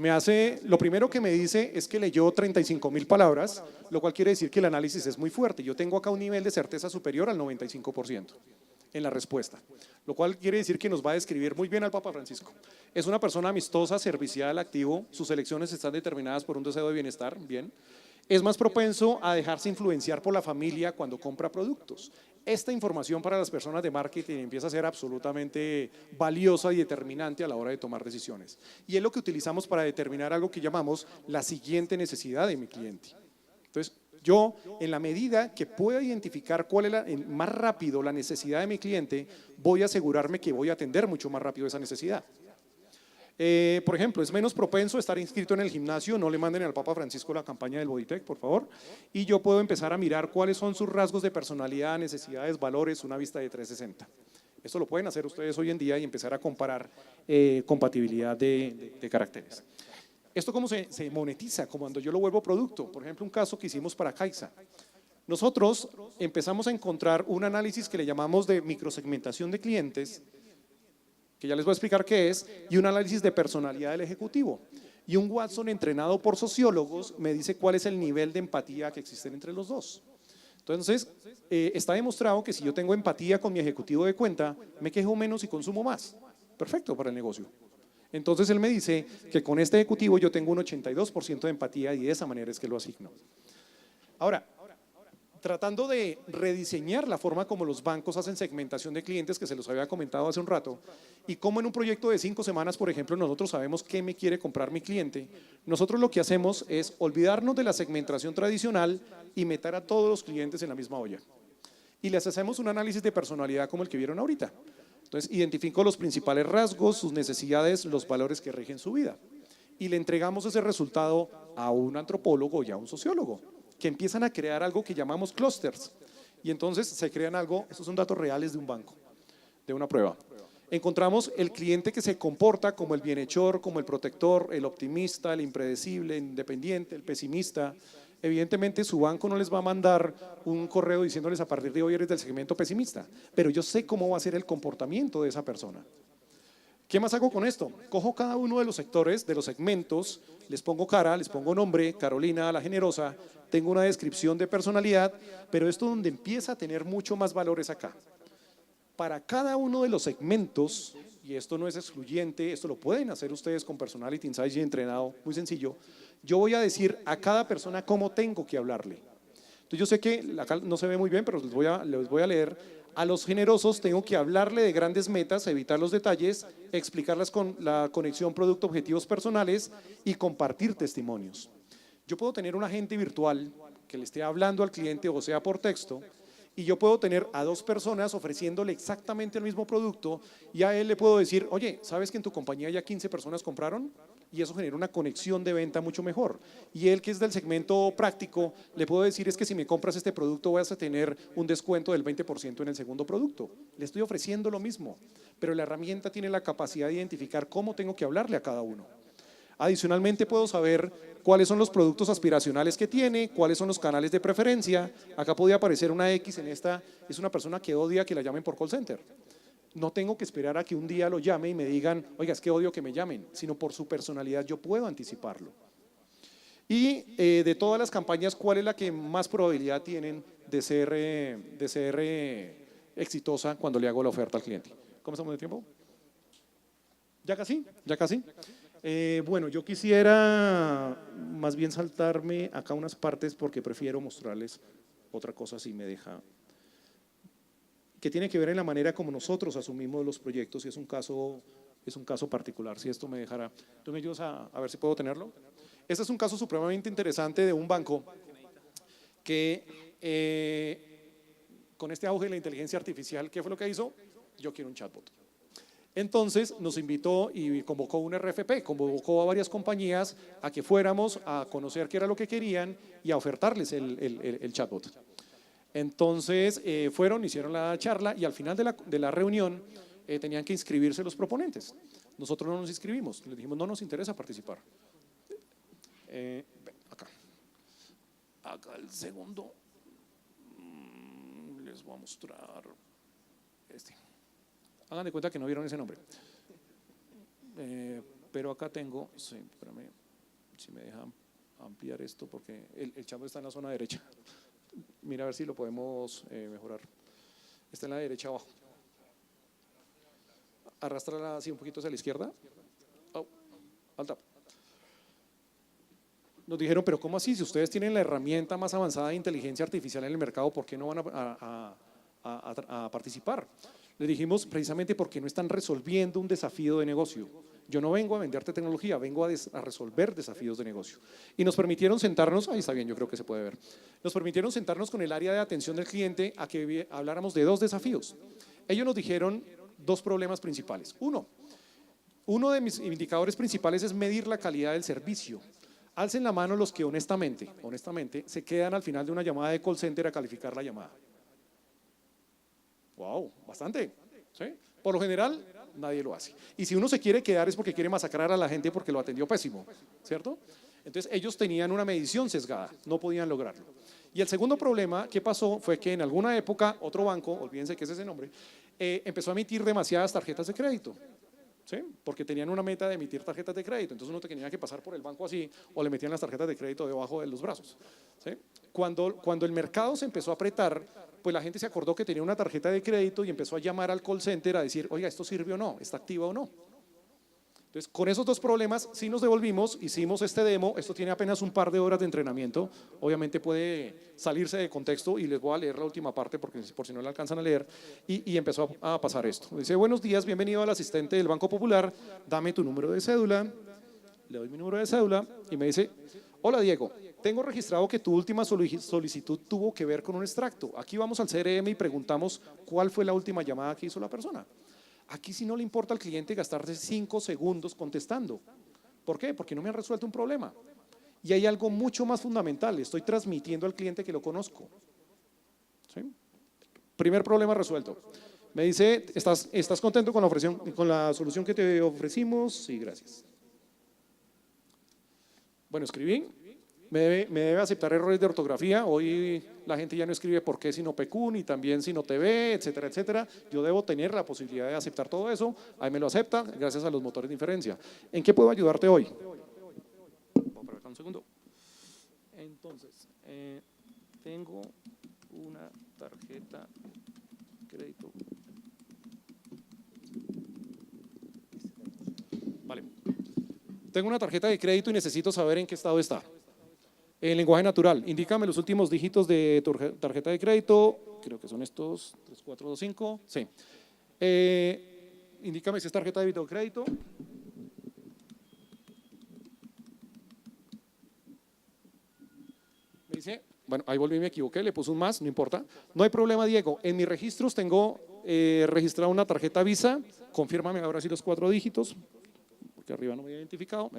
lo primero que me dice es que leyó 35,000 palabras, lo cual quiere decir que el análisis es muy fuerte. Yo tengo acá un nivel de certeza superior al 95% en la respuesta, lo cual quiere decir que nos va a describir muy bien al Papa Francisco. Es una persona amistosa, servicial, activo, sus elecciones están determinadas por un deseo de bienestar, bien. Es más propenso a dejarse influenciar por la familia cuando compra productos. Esta información para las personas de marketing empieza a ser absolutamente valiosa y determinante a la hora de tomar decisiones. Y es lo que utilizamos para determinar algo que llamamos la siguiente necesidad de mi cliente. Entonces, yo, en la medida que pueda identificar cuál es más rápido la necesidad de mi cliente, voy a asegurarme que voy a atender mucho más rápido esa necesidad. Por ejemplo, es menos propenso a estar inscrito en el gimnasio, no le manden al Papa Francisco la campaña del Bodytech, por favor, y yo puedo empezar a mirar cuáles son sus rasgos de personalidad, necesidades, valores, una vista de 360. Esto lo pueden hacer ustedes hoy en día y empezar a comparar compatibilidad de caracteres. ¿Esto cómo se monetiza? Como cuando yo lo vuelvo producto. Por ejemplo, un caso que hicimos para Caixa. Nosotros empezamos a encontrar un análisis que le llamamos de microsegmentación de clientes, que ya les voy a explicar qué es, y un análisis de personalidad del ejecutivo. Y un Watson entrenado por sociólogos me dice cuál es el nivel de empatía que existe entre los dos. Entonces, está demostrado que si yo tengo empatía con mi ejecutivo de cuenta, me quejo menos y consumo más. Perfecto para el negocio. Entonces él me dice que con este ejecutivo yo tengo un 82% de empatía y de esa manera es que lo asigno. Ahora, tratando de rediseñar la forma como los bancos hacen segmentación de clientes, que se los había comentado hace un rato, y como en un proyecto de 5 semanas, por ejemplo, nosotros sabemos qué me quiere comprar mi cliente, nosotros lo que hacemos es olvidarnos de la segmentación tradicional y meter a todos los clientes en la misma olla. Y les hacemos un análisis de personalidad como el que vieron ahorita. Entonces, identifico los principales rasgos, sus necesidades, los valores que rigen su vida. Y le entregamos ese resultado a un antropólogo y a un sociólogo, que empiezan a crear algo que llamamos clusters. Y entonces se crean algo, estos son datos reales de un banco, de una prueba. Encontramos el cliente que se comporta como el bienhechor, como el protector, el optimista, el impredecible, el independiente, el pesimista. Evidentemente su banco no les va a mandar un correo diciéndoles a partir de hoy eres del segmento pesimista, pero yo sé cómo va a ser el comportamiento de esa persona. ¿Qué más hago con esto? Cojo cada uno de los sectores, de los segmentos, les pongo cara, les pongo nombre, Carolina la generosa, tengo una descripción de personalidad, pero esto donde empieza a tener mucho más valores acá. Para cada uno de los segmentos, y esto no es excluyente, esto lo pueden hacer ustedes con Personality Insights y entrenado, muy sencillo, yo voy a decir a cada persona cómo tengo que hablarle. Entonces yo sé que acá no se ve muy bien, pero les voy a leer. A los generosos tengo que hablarle de grandes metas, evitar los detalles, explicarlas con la conexión producto-objetivos personales y compartir testimonios. Yo puedo tener un agente virtual que le esté hablando al cliente, o sea por texto, y yo puedo tener a 2 personas ofreciéndole exactamente el mismo producto y a él le puedo decir, oye, ¿sabes que en tu compañía ya 15 personas compraron? Y eso genera una conexión de venta mucho mejor. Y él, que es del segmento práctico, le puedo decir es que si me compras este producto vas a tener un descuento del 20% en el segundo producto. Le estoy ofreciendo lo mismo, pero la herramienta tiene la capacidad de identificar cómo tengo que hablarle a cada uno. Adicionalmente puedo saber cuáles son los productos aspiracionales que tiene, cuáles son los canales de preferencia. Acá podría aparecer una X en esta, es una persona que odia que la llamen por call center. No tengo que esperar a que un día lo llame y me digan, oiga, es que odio que me llamen, sino por su personalidad yo puedo anticiparlo. Y de todas las campañas, ¿cuál es la que más probabilidad tienen de ser exitosa cuando le hago la oferta al cliente? ¿Cómo estamos de tiempo? ¿Ya casi? ¿Ya casi? Bueno, yo quisiera más bien saltarme acá unas partes porque prefiero mostrarles otra cosa si me deja, que tiene que ver en la manera como nosotros asumimos los proyectos y es un caso particular, si esto me dejará. ¿Tú me ayudas a ver si puedo tenerlo? Este es un caso supremamente interesante de un banco que con este auge de la inteligencia artificial, ¿qué fue lo que hizo? Yo quiero un chatbot. Entonces nos invitó y convocó un RFP, convocó a varias compañías a que fuéramos a conocer qué era lo que querían y a ofertarles el chatbot. Entonces fueron, hicieron la charla y al final de la reunión tenían que inscribirse los proponentes. Nosotros no nos inscribimos, les dijimos no nos interesa participar. Acá el segundo, les voy a mostrar este. Hagan de cuenta que no vieron ese nombre. Pero acá tengo, sí, espérame, si me dejan ampliar esto porque el chavo está en la zona derecha. Mira a ver si lo podemos mejorar. Está en la derecha abajo. Arrástrala así un poquito hacia la izquierda. Oh, alta. Nos dijeron, pero ¿cómo así? Si ustedes tienen la herramienta más avanzada de inteligencia artificial en el mercado, ¿por qué no van a participar? Le dijimos precisamente porque no están resolviendo un desafío de negocio. Yo no vengo a venderte tecnología, vengo a resolver desafíos de negocio. Y nos permitieron sentarnos, ahí está bien, yo creo que se puede ver. Nos permitieron sentarnos con el área de atención del cliente a que habláramos de 2 desafíos. Ellos nos dijeron 2 problemas principales. Uno de mis indicadores principales es medir la calidad del servicio. Alcen la mano los que honestamente se quedan al final de una llamada de call center a calificar la llamada. Wow, bastante, ¿sí? Por lo general, nadie lo hace. Y si uno se quiere quedar es porque quiere masacrar a la gente porque lo atendió pésimo, ¿cierto? Entonces ellos tenían una medición sesgada, no podían lograrlo. Y el segundo problema que pasó fue que en alguna época otro banco, olvídense que es ese nombre, empezó a emitir demasiadas tarjetas de crédito. ¿Sí? Porque tenían una meta de emitir tarjetas de crédito, entonces uno tenía que pasar por el banco así o le metían las tarjetas de crédito debajo de los brazos. ¿Sí? Cuando el mercado se empezó a apretar, pues la gente se acordó que tenía una tarjeta de crédito y empezó a llamar al call center a decir, oiga, ¿esto sirve o no? ¿Está activa o no? Entonces, con esos dos problemas, sí nos devolvimos, hicimos este demo, esto tiene apenas un par de horas de entrenamiento, obviamente puede salirse de contexto y les voy a leer la última parte porque por si no la alcanzan a leer, y empezó a pasar esto. Dice, buenos días, bienvenido al asistente del Banco Popular, dame tu número de cédula, le doy mi número de cédula y me dice, hola Diego, tengo registrado que tu última solicitud tuvo que ver con un extracto, aquí vamos al CRM y preguntamos cuál fue la última llamada que hizo la persona. Aquí sí no le importa al cliente gastarse 5 segundos contestando. ¿Por qué? Porque no me han resuelto un problema. Y hay algo mucho más fundamental, estoy transmitiendo al cliente que lo conozco. ¿Sí? Primer problema resuelto. Me dice, ¿estás contento con la solución que te ofrecimos? Sí, gracias. Bueno, escribí. Me debe aceptar errores de ortografía. Hoy la gente ya no escribe por qué sino PQ, ni también sino TV, etcétera, etcétera. Yo debo tener la posibilidad de aceptar todo eso. Ahí me lo acepta gracias a los motores de inferencia. ¿En qué puedo ayudarte hoy? Vamos para acá un segundo. Entonces, tengo una tarjeta crédito. Vale. Tengo una tarjeta de crédito y necesito saber en qué estado está. En lenguaje natural, indícame los últimos dígitos de tu tarjeta de crédito, creo que son estos, 3425, sí. Indícame si es tarjeta de débito o crédito. Me dice, bueno, ahí volví, me equivoqué, le puse un más, no importa. No hay problema, Diego, en mis registros tengo registrado una tarjeta Visa, confírmame ahora sí los 4 dígitos, porque arriba no me había identificado,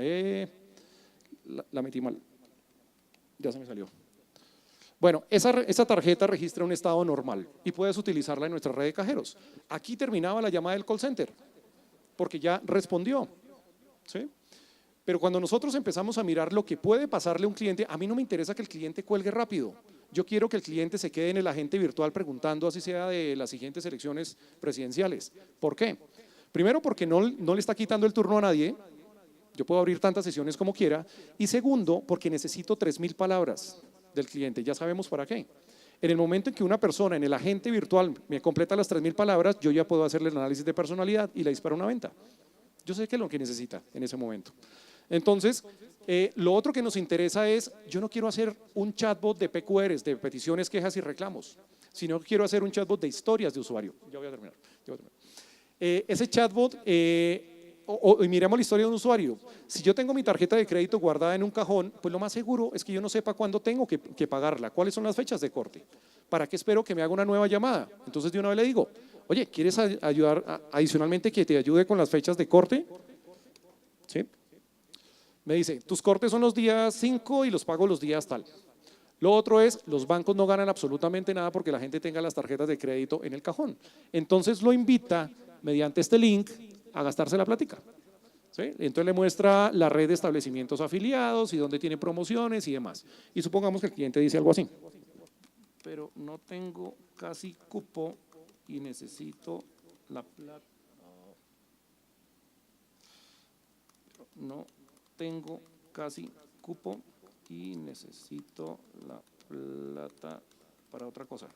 la metí mal. Ya se me salió. Bueno, esa tarjeta registra un estado normal y puedes utilizarla en nuestra red de cajeros. Aquí terminaba la llamada del call center, porque ya respondió. ¿Sí? Pero cuando nosotros empezamos a mirar lo que puede pasarle a un cliente, a mí no me interesa que el cliente cuelgue rápido. Yo quiero que el cliente se quede en el agente virtual preguntando, así sea de las siguientes elecciones presidenciales. ¿Por qué? Primero, porque no le está quitando el turno a nadie. Yo puedo abrir tantas sesiones como quiera. Y segundo, porque necesito 3.000 palabras del cliente. Ya sabemos para qué. En el momento en que una persona en el agente virtual me completa las 3.000 palabras, yo ya puedo hacerle el análisis de personalidad y le disparo una venta. Yo sé qué es lo que necesita en ese momento. Entonces, lo otro que nos interesa es, yo no quiero hacer un chatbot de PQRs, de peticiones, quejas y reclamos, sino quiero hacer un chatbot de historias de usuario. Ya voy a terminar. Ese chatbot… y miremos la historia de un usuario. Si yo tengo mi tarjeta de crédito guardada en un cajón, pues lo más seguro es que yo no sepa cuándo tengo que pagarla, cuáles son las fechas de corte. ¿Para qué espero que me haga una nueva llamada? Entonces de una vez le digo, oye, ¿quieres ayudar adicionalmente que te ayude con las fechas de corte? ¿Sí? Me dice, tus cortes son los días 5 y los pago los días tal. Lo otro es, los bancos no ganan absolutamente nada porque la gente tenga las tarjetas de crédito en el cajón. Entonces lo invita mediante este link a gastarse la plática. ¿Sí? Entonces le muestra la red de establecimientos afiliados y dónde tiene promociones y demás. Y supongamos que el cliente dice algo así. Pero no tengo casi cupo y necesito la plata. No tengo casi cupo y necesito la plata para otra cosa.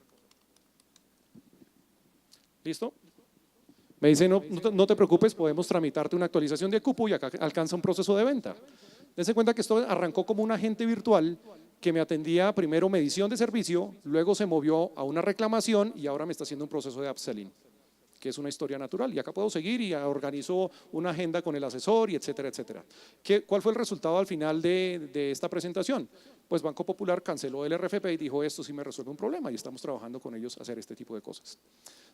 ¿Listo? Me dice, no te preocupes, podemos tramitarte una actualización de cupo y acá alcanza un proceso de venta. Dense cuenta que esto arrancó como un agente virtual que me atendía primero medición de servicio, luego se movió a una reclamación y ahora me está haciendo un proceso de upselling, que es una historia natural. Y acá puedo seguir y organizo una agenda con el asesor y etcétera, etcétera. ¿Cuál fue el resultado al final de esta presentación? Pues Banco Popular canceló el RFP y dijo, esto sí me resuelve un problema y estamos trabajando con ellos a hacer este tipo de cosas.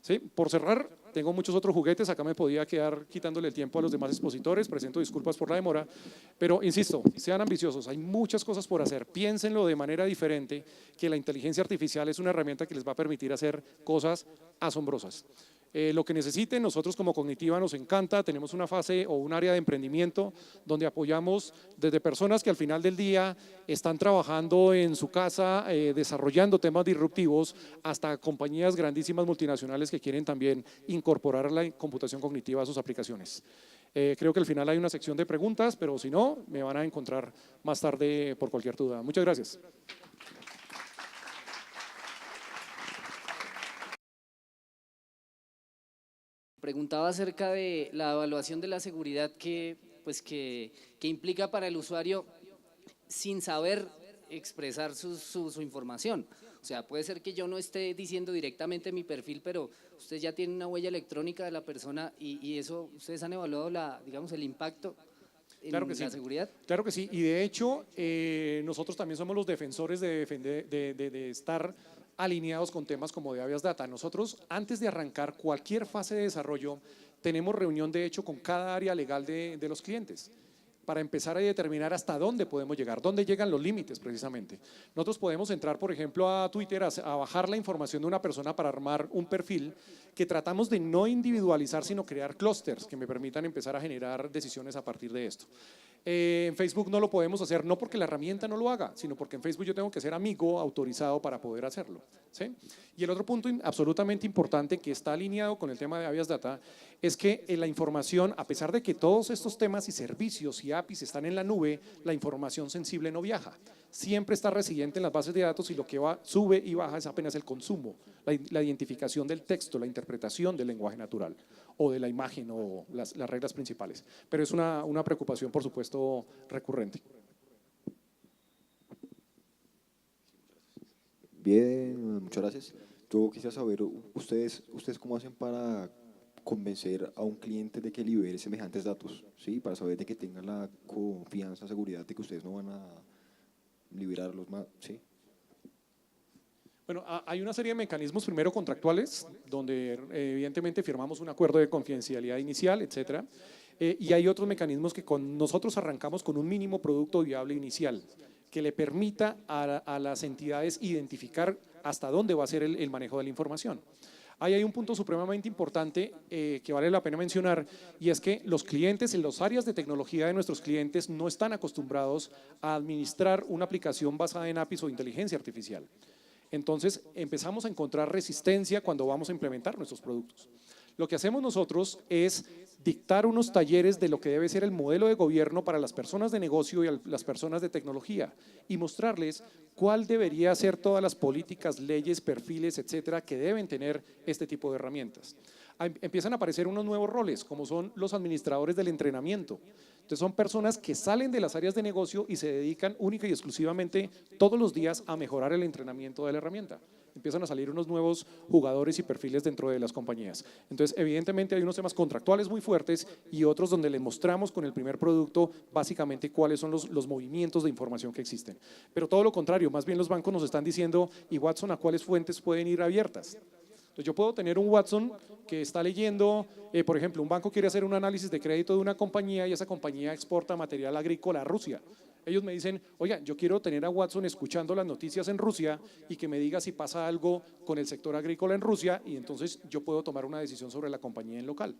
¿Sí? Por cerrar, tengo muchos otros juguetes, acá me podía quedar quitándole el tiempo a los demás expositores, presento disculpas por la demora, pero insisto, sean ambiciosos, hay muchas cosas por hacer, piénsenlo de manera diferente, que la inteligencia artificial es una herramienta que les va a permitir hacer cosas asombrosas. Lo que necesiten, nosotros como Cognitiva nos encanta, tenemos una fase o un área de emprendimiento donde apoyamos desde personas que al final del día están trabajando en su casa, desarrollando temas disruptivos, hasta compañías grandísimas multinacionales que quieren también incorporar la computación cognitiva a sus aplicaciones. Creo que al final hay una sección de preguntas, pero si no, me van a encontrar más tarde por cualquier duda. Muchas gracias. Preguntaba acerca de la evaluación de la seguridad que implica para el usuario sin saber expresar su información. O sea, puede ser que yo no esté diciendo directamente mi perfil, pero usted ya tiene una huella electrónica de la persona y eso, ¿ustedes han evaluado digamos, el impacto en Claro que sí. la seguridad? Claro que sí, y de hecho nosotros también somos los defensores de estar alineados con temas como de Avias Data. Nosotros, antes de arrancar cualquier fase de desarrollo, tenemos reunión de hecho con cada área legal de los clientes para empezar a determinar hasta dónde podemos llegar, dónde llegan los límites precisamente. Nosotros podemos entrar, por ejemplo, a Twitter a bajar la información de una persona para armar un perfil que tratamos de no individualizar, sino crear clústeres que me permitan empezar a generar decisiones a partir de esto. En Facebook no lo podemos hacer, no porque la herramienta no lo haga, sino porque en Facebook yo tengo que ser amigo autorizado para poder hacerlo, ¿sí? Y el otro punto absolutamente importante que está alineado con el tema de Avias Data es que la información, a pesar de que todos estos temas y servicios y APIs están en la nube, la información sensible no viaja. Siempre está residente en las bases de datos y lo que sube y baja es apenas el consumo, la identificación del texto, la interpretación del lenguaje natural o de la imagen o las reglas principales. Pero es una preocupación, por supuesto, recurrente. Bien, muchas gracias. Yo quisiera saber, ¿ustedes cómo hacen para convencer a un cliente de que libere semejantes datos? ¿Sí? Para saber de que tengan la confianza, seguridad de que ustedes no van a liberarlos más, ¿sí? Bueno, hay una serie de mecanismos, primero contractuales, donde evidentemente firmamos un acuerdo de confidencialidad inicial, etcétera, y hay otros mecanismos que nosotros arrancamos con un mínimo producto viable inicial, que le permita a las entidades identificar hasta dónde va a ser el manejo de la información. Ahí hay un punto supremamente importante que vale la pena mencionar, y es que los clientes en las áreas de tecnología de nuestros clientes no están acostumbrados a administrar una aplicación basada en APIs o inteligencia artificial. Entonces empezamos a encontrar resistencia cuando vamos a implementar nuestros productos. Lo que hacemos nosotros es dictar unos talleres de lo que debe ser el modelo de gobierno para las personas de negocio y las personas de tecnología y mostrarles cuál debería ser todas las políticas, leyes, perfiles, etcétera, que deben tener este tipo de herramientas. Empiezan a aparecer unos nuevos roles, como son los administradores del entrenamiento. Entonces son personas que salen de las áreas de negocio y se dedican única y exclusivamente todos los días a mejorar el entrenamiento de la herramienta. Empiezan a salir unos nuevos jugadores y perfiles dentro de las compañías. Entonces, evidentemente hay unos temas contractuales muy fuertes y otros donde les mostramos con el primer producto básicamente cuáles son los movimientos de información que existen. Pero todo lo contrario, más bien los bancos nos están diciendo, ¿y Watson a cuáles fuentes pueden ir abiertas? Entonces yo puedo tener un Watson que está leyendo, por ejemplo, un banco quiere hacer un análisis de crédito de una compañía y esa compañía exporta material agrícola a Rusia. Ellos me dicen, oiga, yo quiero tener a Watson escuchando las noticias en Rusia y que me diga si pasa algo con el sector agrícola en Rusia y entonces yo puedo tomar una decisión sobre la compañía en local.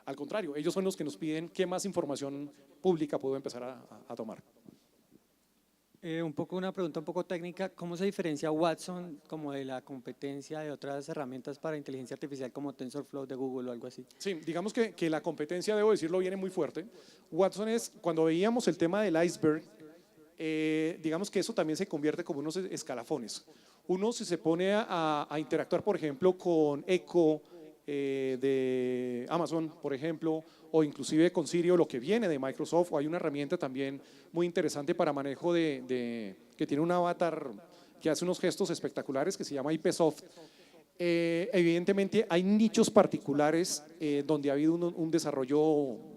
Al contrario, ellos son los que nos piden qué más información pública puedo empezar a tomar. Una pregunta un poco técnica, ¿cómo se diferencia Watson como de la competencia de otras herramientas para inteligencia artificial como TensorFlow de Google o algo así? Sí, digamos que la competencia, debo decirlo, viene muy fuerte. Watson es, cuando veíamos el tema del iceberg, digamos que eso también se convierte como unos escalafones. Uno si se pone a interactuar, por ejemplo, con Echo de Amazon, por ejemplo, o inclusive con Siri o lo que viene de Microsoft, o hay una herramienta también muy interesante para manejo que tiene un avatar que hace unos gestos espectaculares que se llama IPsoft. Evidentemente hay nichos particulares donde ha habido un desarrollo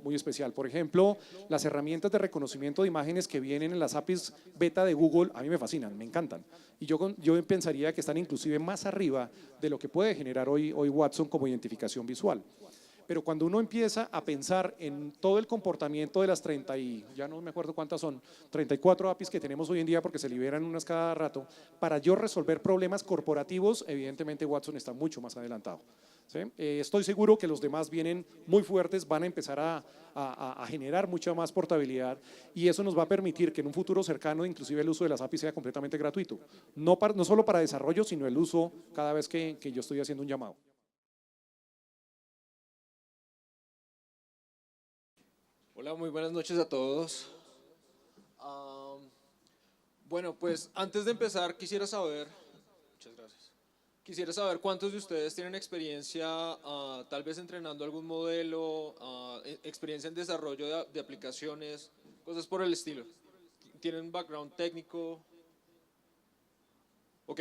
muy especial. Por ejemplo, las herramientas de reconocimiento de imágenes que vienen en las APIs beta de Google, a mí me fascinan, me encantan. Y yo pensaría que están inclusive más arriba de lo que puede generar hoy Watson como identificación visual. Pero cuando uno empieza a pensar en todo el comportamiento de las 30 y ya no me acuerdo cuántas son, 34 APIs que tenemos hoy en día porque se liberan unas cada rato, para yo resolver problemas corporativos, evidentemente Watson está mucho más adelantado. ¿sí? Estoy seguro que los demás vienen muy fuertes, van a empezar a generar mucha más portabilidad y eso nos va a permitir que en un futuro cercano inclusive el uso de las APIs sea completamente gratuito, no solo para desarrollo, sino el uso cada vez que yo estoy haciendo un llamado. Hola, muy buenas noches a todos. Bueno, pues antes de empezar quisiera saber, muchas gracias, quisiera saber cuántos de ustedes tienen experiencia tal vez entrenando algún modelo, experiencia en desarrollo de aplicaciones, cosas por el estilo. ¿Tienen un background técnico? Ok,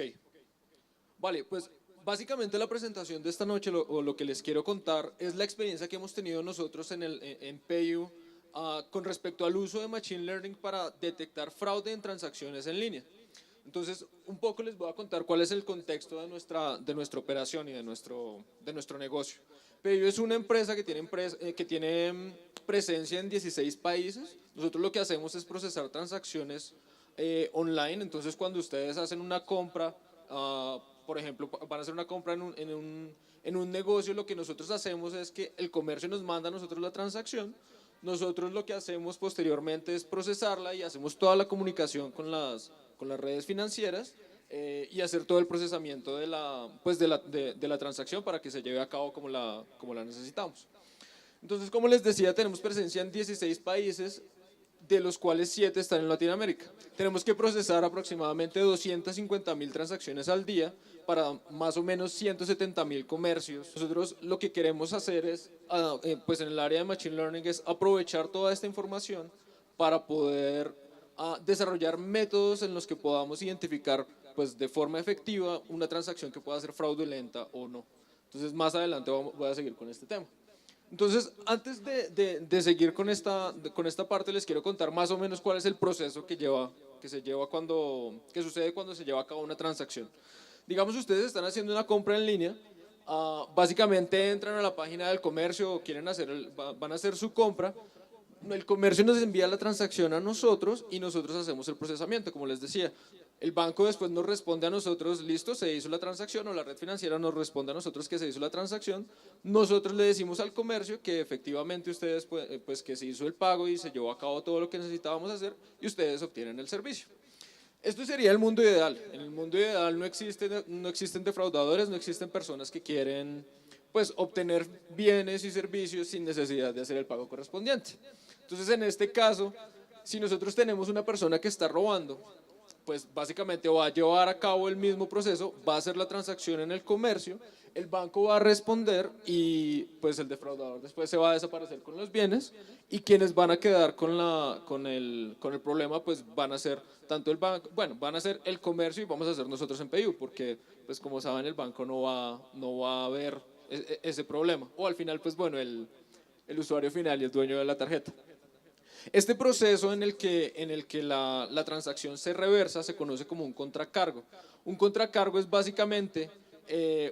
vale, pues básicamente la presentación de esta noche o lo que les quiero contar es la experiencia que hemos tenido nosotros en PayU con respecto al uso de Machine Learning para detectar fraude en transacciones en línea. Entonces, un poco les voy a contar cuál es el contexto de nuestra operación y de nuestro negocio. PayU es una empresa que tiene presencia en 16 países. Nosotros lo que hacemos es procesar transacciones online. Entonces, cuando ustedes hacen una compra, por ejemplo, van a hacer una compra en un negocio, lo que nosotros hacemos es que el comercio nos manda a nosotros la transacción. Nosotros lo que hacemos posteriormente es procesarla y hacemos toda la comunicación con las redes financieras y hacer todo el procesamiento de la transacción para que se lleve a cabo como la necesitamos. Entonces, como les decía, tenemos presencia en 16 países, de los cuales 7 están en Latinoamérica. Tenemos que procesar aproximadamente 250.000 transacciones al día para más o menos 170.000 comercios. Nosotros lo que queremos hacer es, pues en el área de Machine Learning, es aprovechar toda esta información para poder desarrollar métodos en los que podamos identificar pues, de forma efectiva una transacción que pueda ser fraudulenta o no. Entonces más adelante voy a seguir con este tema. Entonces, antes de seguir con esta parte, les quiero contar más o menos cuál es el proceso que sucede cuando se lleva a cabo una transacción. Digamos, ustedes están haciendo una compra en línea, básicamente entran a la página del comercio o van a hacer su compra. El comercio nos envía la transacción a nosotros y nosotros hacemos el procesamiento, como les decía. El banco después nos responde a nosotros, listo, se hizo la transacción, o la red financiera nos responde a nosotros que se hizo la transacción. Nosotros le decimos al comercio que efectivamente ustedes, pues que se hizo el pago y se llevó a cabo todo lo que necesitábamos hacer y ustedes obtienen el servicio. Esto sería el mundo ideal. En el mundo ideal no existen defraudadores, no existen personas que quieren pues, obtener bienes y servicios sin necesidad de hacer el pago correspondiente. Entonces, en este caso, si nosotros tenemos una persona que está robando, pues básicamente va a llevar a cabo el mismo proceso, va a hacer la transacción en el comercio, el banco va a responder y pues el defraudador después se va a desaparecer con los bienes y quienes van a quedar con el problema pues van a ser tanto el banco, bueno, van a ser el comercio y vamos a ser nosotros en PayU porque pues como saben el banco no va a ver ese problema o al final pues bueno el usuario final y el dueño de la tarjeta. Este proceso en el que la transacción se reversa se conoce como un contracargo. Un contracargo es básicamente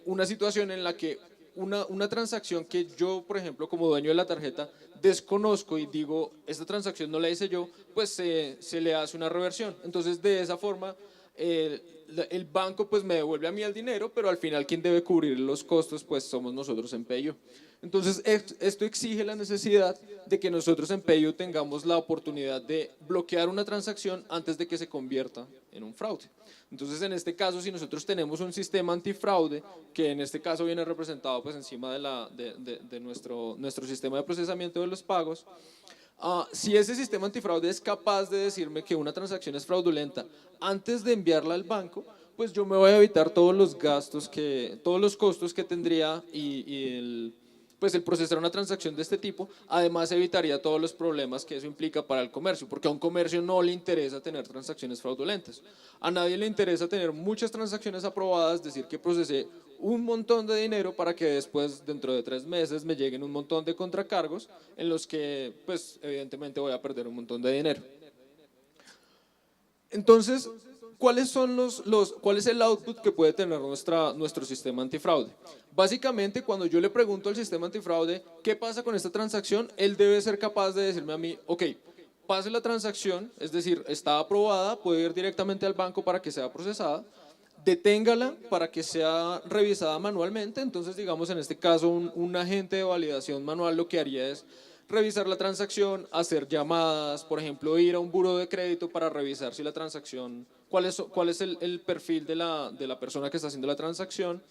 una situación en la que una transacción que yo, por ejemplo, como dueño de la tarjeta, desconozco y digo, esta transacción no la hice yo, pues se le hace una reversión. Entonces, de esa forma, el banco pues me devuelve a mí el dinero, pero al final quien debe cubrir los costos pues somos nosotros en PayU. Entonces esto exige la necesidad de que nosotros en PayU tengamos la oportunidad de bloquear una transacción antes de que se convierta en un fraude. Entonces en este caso si nosotros tenemos un sistema antifraude, que en este caso viene representado pues encima de nuestro sistema de procesamiento de los pagos, si ese sistema antifraude es capaz de decirme que una transacción es fraudulenta antes de enviarla al banco, pues yo me voy a evitar todos los costos que tendría y el procesar una transacción de este tipo. Además evitaría todos los problemas que eso implica para el comercio, porque a un comercio no le interesa tener transacciones fraudulentas. A nadie le interesa tener muchas transacciones aprobadas, decir que procesé un montón de dinero para que después, dentro de 3 meses, me lleguen un montón de contracargos en los que, pues, evidentemente voy a perder un montón de dinero. Entonces, ¿cuál es el output que puede tener nuestro sistema antifraude? Básicamente, cuando yo le pregunto al sistema antifraude qué pasa con esta transacción, él debe ser capaz de decirme a mí, ok, pase la transacción, es decir, está aprobada, puede ir directamente al banco para que sea procesada. deténgala para que sea revisada manualmente. Entonces, digamos, en este caso, un agente de validación manual lo que haría es revisar la transacción, hacer llamadas, por ejemplo, ir a un buro de crédito para revisar si la transacción, cuál es el perfil de la persona que está haciendo la transacción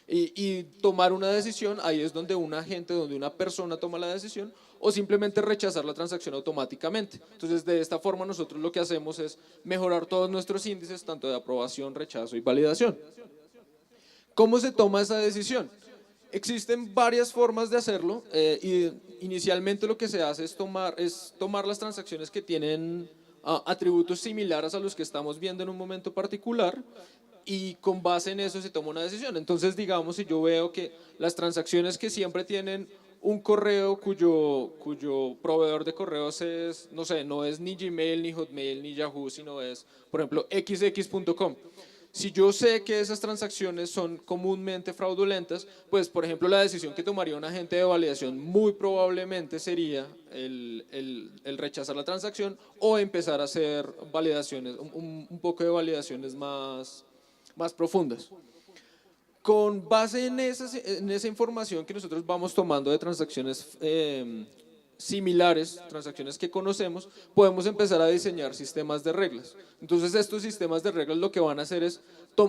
y tomar una decisión. Ahí es donde un agente, donde una persona toma la decisión, o simplemente rechazar la transacción automáticamente. Entonces, de esta forma nosotros lo que hacemos es mejorar todos nuestros índices, tanto de aprobación, rechazo y validación. ¿Cómo se toma esa decisión? Existen varias formas de hacerlo y inicialmente lo que se hace es tomar las transacciones que tienen atributos similares a los que estamos viendo en un momento particular y con base en eso se toma una decisión. Entonces, digamos, si yo veo que las transacciones que siempre tienen un correo cuyo proveedor de correos es, no sé, no es ni Gmail, ni Hotmail, ni Yahoo, sino es, por ejemplo, xx.com. Si yo sé que esas transacciones son comúnmente fraudulentas, pues, por ejemplo, la decisión que tomaría un agente de validación muy probablemente sería el rechazar la transacción o empezar a hacer validaciones, un poco de validaciones más profundas. Con base en esa información que nosotros vamos tomando de transacciones similares, transacciones que conocemos, podemos empezar a diseñar sistemas de reglas. Entonces, estos sistemas de reglas lo que van a hacer es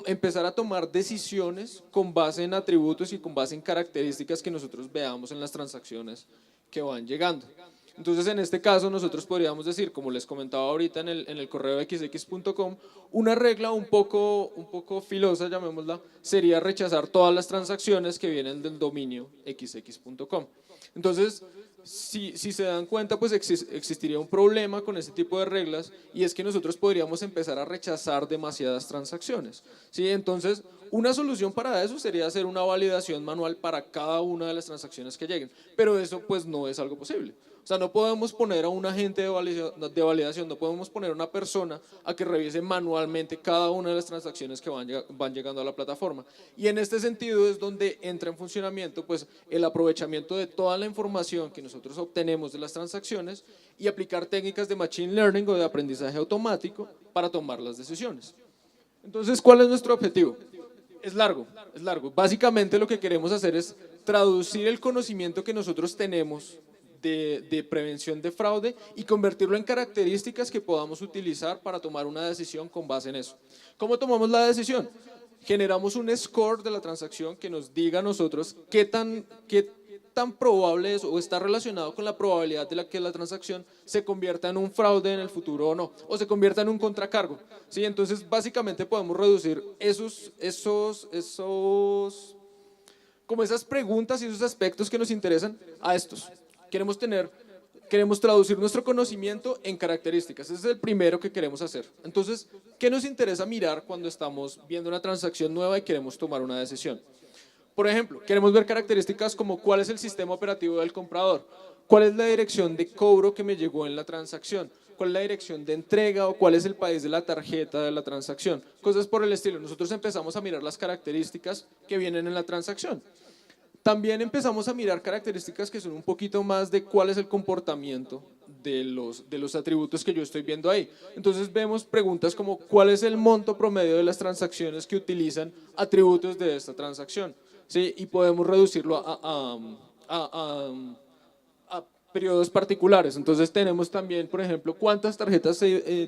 empezar a tomar decisiones con base en atributos y con base en características que nosotros veamos en las transacciones que van llegando. Entonces, en este caso, nosotros podríamos decir, como les comentaba ahorita en el correo xx.com, una regla un poco filosa, llamémosla, sería rechazar todas las transacciones que vienen del dominio xx.com. Entonces, si se dan cuenta, pues existiría un problema con ese tipo de reglas, y es que nosotros podríamos empezar a rechazar demasiadas transacciones, ¿sí? Entonces, una solución para eso sería hacer una validación manual para cada una de las transacciones que lleguen, pero eso pues no es algo posible. O sea, no podemos poner a un agente de validación, no podemos poner a una persona a que revise manualmente cada una de las transacciones que van llegando a la plataforma. Y en este sentido es donde entra en funcionamiento pues, el aprovechamiento de toda la información que nosotros obtenemos de las transacciones y aplicar técnicas de machine learning o de aprendizaje automático para tomar las decisiones. Entonces, ¿cuál es nuestro objetivo? Es largo, es largo. Básicamente lo que queremos hacer es traducir el conocimiento que nosotros tenemos de prevención de fraude y convertirlo en características que podamos utilizar para tomar una decisión con base en eso. ¿Cómo tomamos la decisión? Generamos un score de la transacción que nos diga a nosotros qué tan probable es o está relacionado con la probabilidad de que la transacción se convierta en un fraude en el futuro o no, o se convierta en un contracargo. ¿Sí? Entonces, básicamente podemos reducir como esas preguntas y esos aspectos que nos interesan a estos. Queremos traducir nuestro conocimiento en características. Ese es el primero que queremos hacer. Entonces, ¿qué nos interesa mirar cuando estamos viendo una transacción nueva y queremos tomar una decisión? Por ejemplo, queremos ver características como cuál es el sistema operativo del comprador, cuál es la dirección de cobro que me llegó en la transacción, cuál es la dirección de entrega o cuál es el país de la tarjeta de la transacción, cosas por el estilo. Nosotros empezamos a mirar las características que vienen en la transacción. También empezamos a mirar características que son un poquito más de cuál es el comportamiento de los atributos que yo estoy viendo ahí. Entonces vemos preguntas como cuál es el monto promedio de las transacciones que utilizan atributos de esta transacción, ¿sí? Y podemos reducirlo a periodos particulares. Entonces tenemos también, por ejemplo, cuántas tarjetas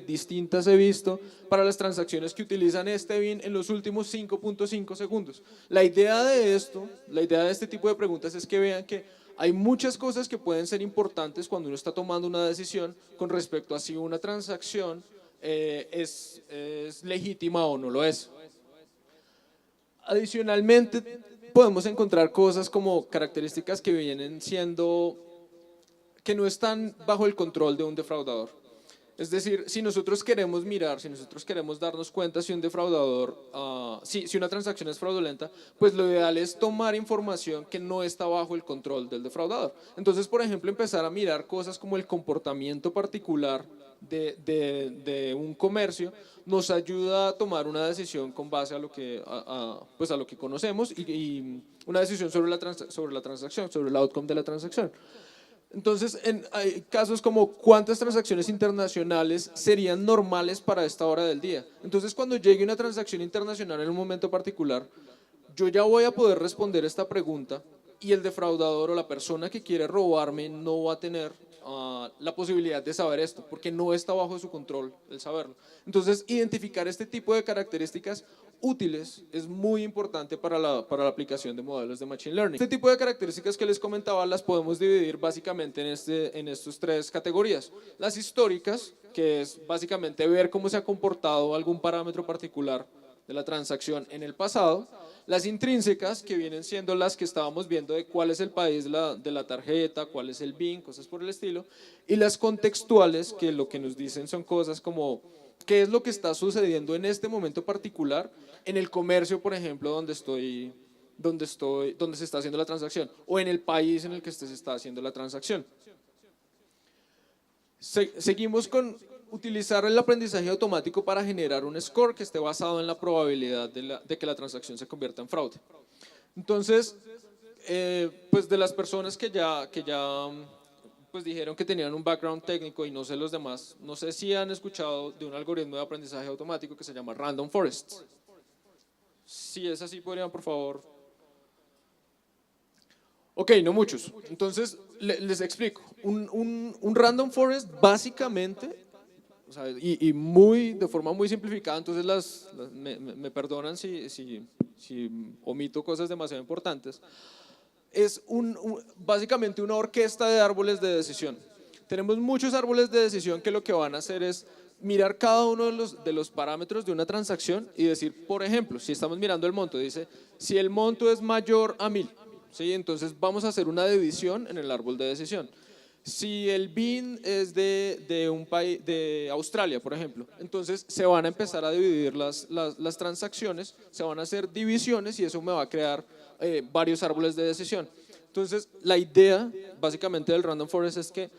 distintas he visto para las transacciones que utilizan este BIN en los últimos 5.5 segundos. La idea de este tipo de preguntas es que vean que hay muchas cosas que pueden ser importantes cuando uno está tomando una decisión con respecto a si una transacción es legítima o no lo es. Adicionalmente, podemos encontrar cosas como características que vienen siendo que no están bajo el control de un defraudador. Es decir, si nosotros queremos mirar, si nosotros queremos darnos cuenta si un defraudador, si una transacción es fraudulenta, pues lo ideal es tomar información que no está bajo el control del defraudador. Entonces, por ejemplo, empezar a mirar cosas como el comportamiento particular de un comercio nos ayuda a tomar una decisión con base a lo que, pues a lo que conocemos y una decisión sobre la transacción, sobre el outcome de la transacción. Entonces, hay casos como cuántas transacciones internacionales serían normales para esta hora del día. Entonces, cuando llegue una transacción internacional en un momento particular, yo ya voy a poder responder esta pregunta y el defraudador o la persona que quiere robarme no va a tener la posibilidad de saber esto, porque no está bajo su control el saberlo. Entonces, identificar este tipo de características útiles es muy importante para la aplicación de modelos de Machine Learning. Este tipo de características que les comentaba las podemos dividir básicamente en estas tres categorías. Las históricas, que es básicamente ver cómo se ha comportado algún parámetro particular de la transacción en el pasado. Las intrínsecas, que vienen siendo las que estábamos viendo de cuál es el país de la tarjeta, cuál es el BIN, cosas por el estilo. Y las contextuales, que lo que nos dicen son cosas como qué es lo que está sucediendo en este momento particular en el comercio, por ejemplo, donde se está haciendo la transacción, o en el país en el que se está haciendo la transacción. Seguimos con utilizar el aprendizaje automático para generar un score que esté basado en la probabilidad de que la transacción se convierta en fraude. Entonces, pues de las personas que ya pues dijeron que tenían un background técnico y no sé los demás, no sé si han escuchado de un algoritmo de aprendizaje automático que se llama Random Forest. Si es así, podrían por favor. Ok, no muchos. Entonces, les explico. Un Random Forest básicamente, o sea, de forma muy simplificada, entonces me perdonan si omito cosas demasiado importantes, es básicamente una orquesta de árboles de decisión. Tenemos muchos árboles de decisión que lo que van a hacer es mirar cada uno de los parámetros de una transacción y decir, por ejemplo, si estamos mirando el monto, dice, si el monto es mayor a 1000, ¿sí? Entonces vamos a hacer una división en el árbol de decisión. Si el BIN es de un país, de Australia, por ejemplo, entonces se van a empezar a dividir las transacciones, se van a hacer divisiones y eso me va a crear varios árboles de decisión. Entonces, la idea básicamente del Random Forest es que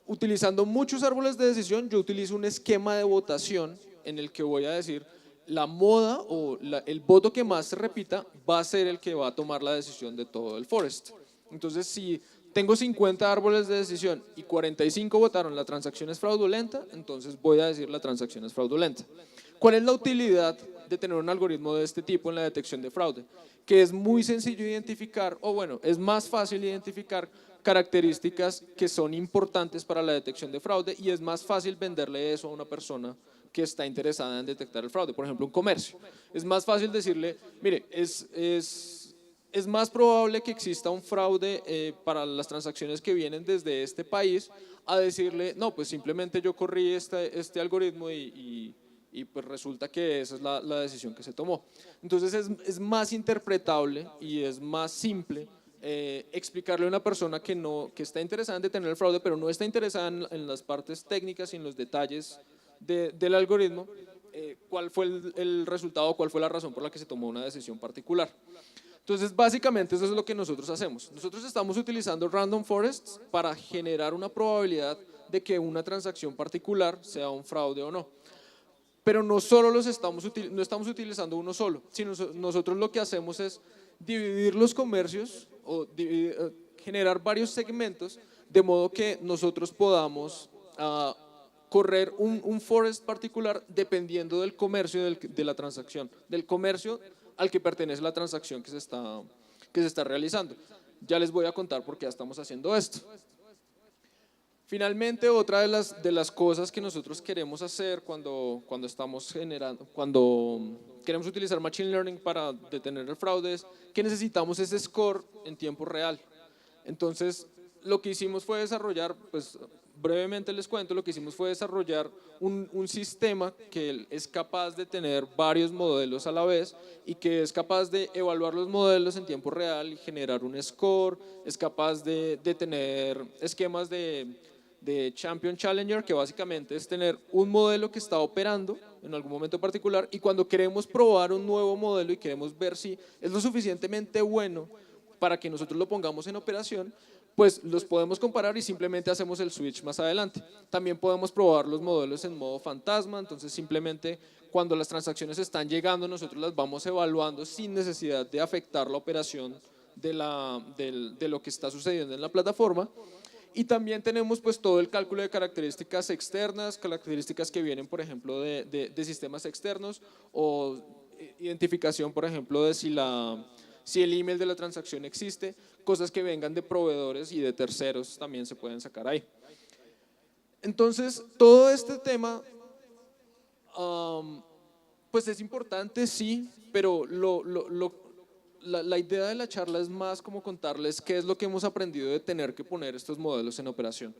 utilizando muchos árboles de decisión, yo utilizo un esquema de votación en el que voy a decir la moda o el voto que más se repita va a ser el que va a tomar la decisión de todo el forest. Entonces, si tengo 50 árboles de decisión y 45 votaron la transacción es fraudulenta, entonces voy a decir la transacción es fraudulenta. ¿Cuál es la utilidad de tener un algoritmo de este tipo en la detección de fraude? Que es muy sencillo identificar, o bueno, es más fácil identificar características que son importantes para la detección de fraude y es más fácil venderle eso a una persona que está interesada en detectar el fraude. Por ejemplo, un comercio. Es más fácil decirle, mire, es más probable que exista un fraude para las transacciones que vienen desde este país a decirle, no, pues simplemente yo corrí este algoritmo y pues resulta que esa es la decisión que se tomó. Entonces es más interpretable y es más simple explicarle a una persona que está interesada en detener el fraude, pero no está interesada en las partes técnicas y en los detalles del algoritmo, cuál fue el resultado, cuál fue la razón por la que se tomó una decisión particular. Entonces, básicamente eso es lo que nosotros hacemos. Nosotros estamos utilizando Random Forests para generar una probabilidad de que una transacción particular sea un fraude o no. Pero no solo no estamos utilizando uno solo, sino nosotros lo que hacemos es dividir los comercios o generar varios segmentos de modo que nosotros podamos correr un forest particular dependiendo del comercio de la transacción, del comercio al que pertenece la transacción que se está realizando. Ya les voy a contar por qué estamos haciendo esto. Finalmente, otra de las cosas que nosotros queremos hacer cuando queremos utilizar Machine Learning para detener el fraude es que necesitamos ese score en tiempo real. Entonces, lo que hicimos fue desarrollar, pues brevemente les cuento, lo que hicimos fue desarrollar un sistema que es capaz de tener varios modelos a la vez y que es capaz de evaluar los modelos en tiempo real y generar un score, es capaz de tener esquemas de Champion Challenger, que básicamente es tener un modelo que está operando en algún momento particular y cuando queremos probar un nuevo modelo y queremos ver si es lo suficientemente bueno para que nosotros lo pongamos en operación, pues los podemos comparar y simplemente hacemos el switch más adelante. También podemos probar los modelos en modo fantasma, entonces simplemente cuando las transacciones están llegando nosotros las vamos evaluando sin necesidad de afectar la operación de lo que está sucediendo en la plataforma. Y también tenemos pues todo el cálculo de características externas, características que vienen, por ejemplo, de sistemas externos, o identificación, por ejemplo, de si el email de la transacción existe, cosas que vengan de proveedores y de terceros también se pueden sacar ahí. Entonces, todo este tema, pues es importante, sí, pero la idea de la charla es más como contarles qué es lo que hemos aprendido de tener que poner estos modelos en operación.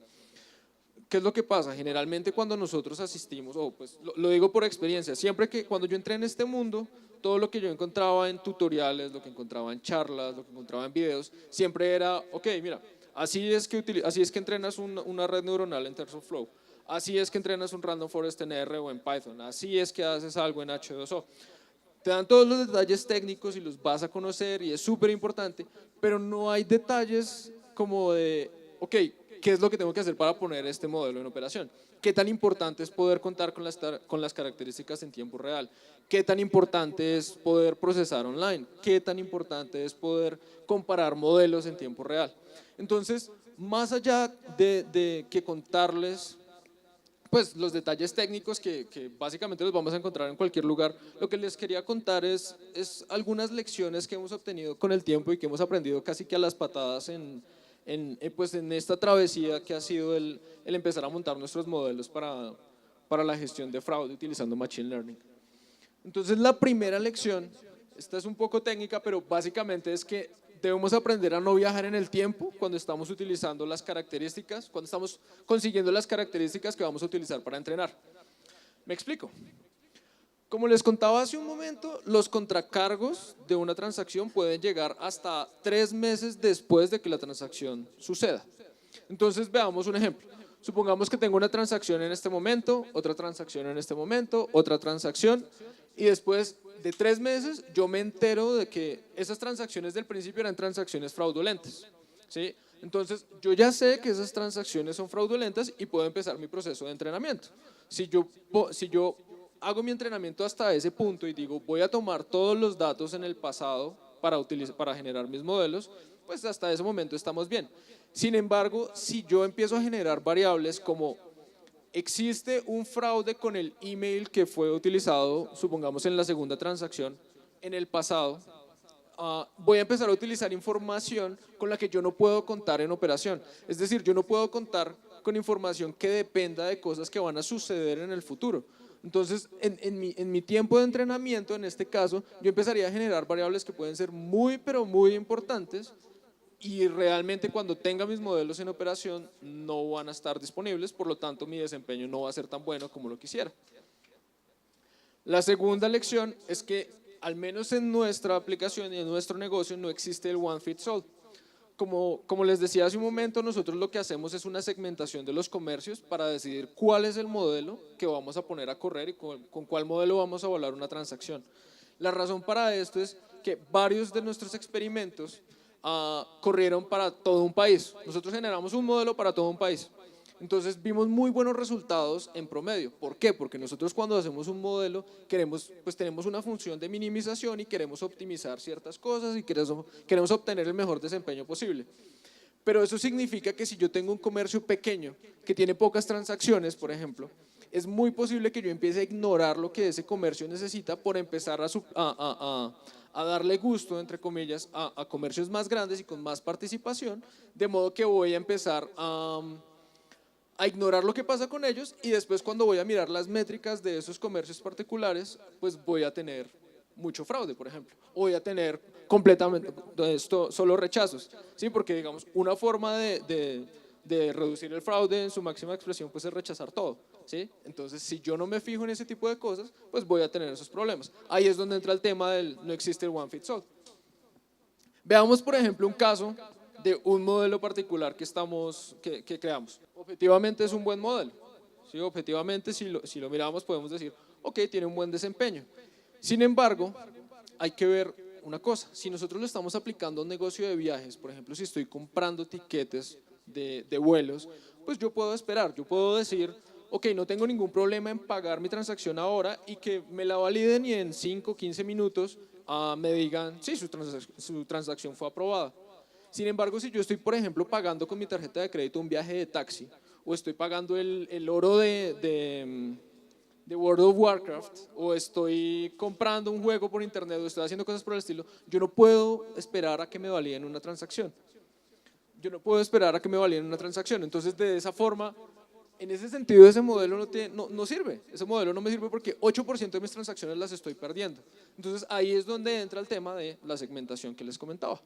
¿Qué es lo que pasa? Generalmente cuando nosotros asistimos, o pues lo digo por experiencia, siempre que cuando yo entré en este mundo, todo lo que yo encontraba en tutoriales, lo que encontraba en charlas, lo que encontraba en videos, siempre era, ok, mira, así es que entrenas una red neuronal en TensorFlow, así es que entrenas un Random Forest en R o en Python, así es que haces algo en H2O. Te dan todos los detalles técnicos y los vas a conocer y es súper importante, pero no hay detalles como de, ok, ¿qué es lo que tengo que hacer para poner este modelo en operación? ¿Qué tan importante es poder contar con las características en tiempo real? ¿Qué tan importante es poder procesar online? ¿Qué tan importante es poder comparar modelos en tiempo real? Entonces, más allá de que contarles pues los detalles técnicos que básicamente los vamos a encontrar en cualquier lugar, lo que les quería contar es algunas lecciones que hemos obtenido con el tiempo y que hemos aprendido casi que a las patadas pues en esta travesía que ha sido el empezar a montar nuestros modelos para la gestión de fraude utilizando Machine Learning. Entonces la primera lección, esta es un poco técnica, pero básicamente es que debemos aprender a no viajar en el tiempo cuando estamos utilizando las características, cuando estamos consiguiendo las características que vamos a utilizar para entrenar. ¿Me explico? Como les contaba hace un momento, los contracargos de una transacción pueden llegar hasta 3 meses después de que la transacción suceda. Entonces veamos un ejemplo. Supongamos que tengo una transacción en este momento, otra transacción en este momento, otra transacción, y después de 3 meses yo me entero de que esas transacciones del principio eran transacciones fraudulentas, ¿sí? Entonces yo ya sé que esas transacciones son fraudulentas y puedo empezar mi proceso de entrenamiento. Si yo hago mi entrenamiento hasta ese punto y digo voy a tomar todos los datos en el pasado para generar mis modelos, pues hasta ese momento estamos bien. Sin embargo, si yo empiezo a generar variables como existe un fraude con el email que fue utilizado, supongamos en la segunda transacción, en el pasado, voy a empezar a utilizar información con la que yo no puedo contar en operación. Es decir, yo no puedo contar con información que dependa de cosas que van a suceder en el futuro. Entonces, en mi tiempo de entrenamiento, en este caso, yo empezaría a generar variables que pueden ser muy, pero muy importantes, y realmente cuando tenga mis modelos en operación no van a estar disponibles, por lo tanto mi desempeño no va a ser tan bueno como lo quisiera. La segunda lección es que al menos en nuestra aplicación y en nuestro negocio no existe el one fit all. Como les decía hace un momento, nosotros lo que hacemos es una segmentación de los comercios para decidir cuál es el modelo que vamos a poner a correr y con cuál modelo vamos a evaluar una transacción. La razón para esto es que varios de nuestros experimentos corrieron para todo un país. Nosotros generamos un modelo para todo un país. Entonces vimos muy buenos resultados en promedio. ¿Por qué? Porque nosotros cuando hacemos un modelo pues tenemos una función de minimización y queremos optimizar ciertas cosas y queremos obtener el mejor desempeño posible. Pero eso significa que si yo tengo un comercio pequeño que tiene pocas transacciones, por ejemplo, es muy posible que yo empiece a ignorar lo que ese comercio necesita por empezar a darle gusto, entre comillas, a comercios más grandes y con más participación, de modo que voy a empezar a ignorar lo que pasa con ellos y después cuando voy a mirar las métricas de esos comercios particulares, pues voy a tener mucho fraude, por ejemplo, o voy a tener completamente solo rechazos, ¿sí? Porque digamos, una forma de reducir el fraude en su máxima expresión pues es rechazar todo, ¿sí? Entonces si yo no me fijo en ese tipo de cosas, pues voy a tener esos problemas. Ahí es donde entra el tema del no existe el one fits all. Veamos por ejemplo un caso de un modelo particular que creamos. Objetivamente es un buen modelo, ¿sí? Objetivamente si lo miramos podemos decir, ok, tiene un buen desempeño. Sin embargo, hay que ver una cosa, si nosotros lo estamos aplicando a un negocio de viajes, por ejemplo, si estoy comprando tiquetes de vuelos, pues yo puedo esperar, yo puedo decir, ok, no tengo ningún problema en pagar mi transacción ahora y que me la validen y en 5 o 15 minutos me digan, sí, su transacción fue aprobada. Sin embargo, si yo estoy, por ejemplo, pagando con mi tarjeta de crédito un viaje de taxi, o estoy pagando el oro de World of Warcraft, o estoy comprando un juego por internet, o estoy haciendo cosas por el estilo, yo no puedo esperar a que me validen una transacción. Yo no puedo esperar a que me validen una transacción. Entonces, de esa forma, en ese sentido, ese modelo no sirve. Ese modelo no me sirve porque 8% de mis transacciones las estoy perdiendo. Entonces, ahí es donde entra el tema de la segmentación que les comentaba.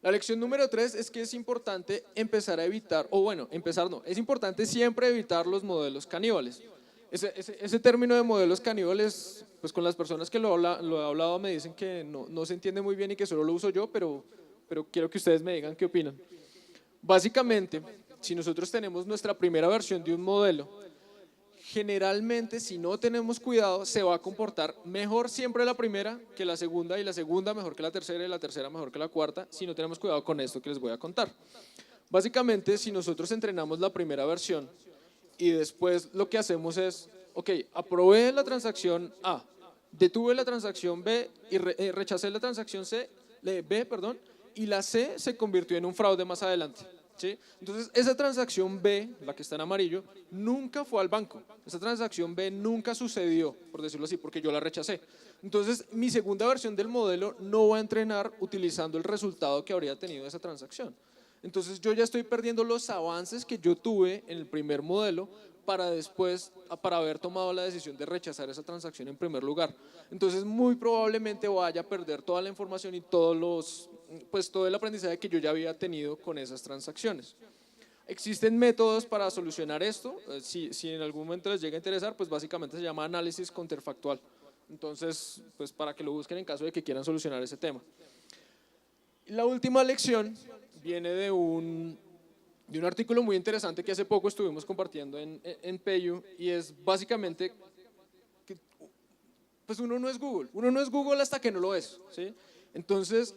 La lección número 3 es que es importante empezar a evitar, o bueno, empezar no, es importante siempre evitar los modelos caníbales. Ese término de modelos caníbales, pues con las personas que lo he hablado me dicen que no se entiende muy bien y que solo lo uso yo, pero quiero que ustedes me digan qué opinan. Básicamente, si nosotros tenemos nuestra primera versión de un modelo, generalmente si no tenemos cuidado se va a comportar mejor siempre la primera que la segunda, y la segunda mejor que la tercera, y la tercera mejor que la cuarta, si no tenemos cuidado con esto que les voy a contar. Básicamente, si nosotros entrenamos la primera versión y después lo que hacemos es, ok, aprobé la transacción A, detuve la transacción B y rechacé la transacción B, perdón, y la C se convirtió en un fraude más adelante. ¿Sí? Entonces, esa transacción B, la que está en amarillo, nunca fue al banco. Esa transacción B nunca sucedió, por decirlo así, porque yo la rechacé. Entonces, mi segunda versión del modelo no va a entrenar utilizando el resultado que habría tenido esa transacción. Entonces, yo ya estoy perdiendo los avances que yo tuve en el primer modelo para después, para haber tomado la decisión de rechazar esa transacción en primer lugar. Entonces, muy probablemente vaya a perder toda la información y todo el aprendizaje que yo ya había tenido con esas transacciones. Existen métodos para solucionar esto. Si en algún momento les llega a interesar, pues básicamente se llama análisis counterfactual. Entonces, pues para que lo busquen en caso de que quieran solucionar ese tema. La última lección viene de un artículo muy interesante que hace poco estuvimos compartiendo en PayU, y es básicamente que pues uno no es Google hasta que no lo es, ¿sí? Entonces,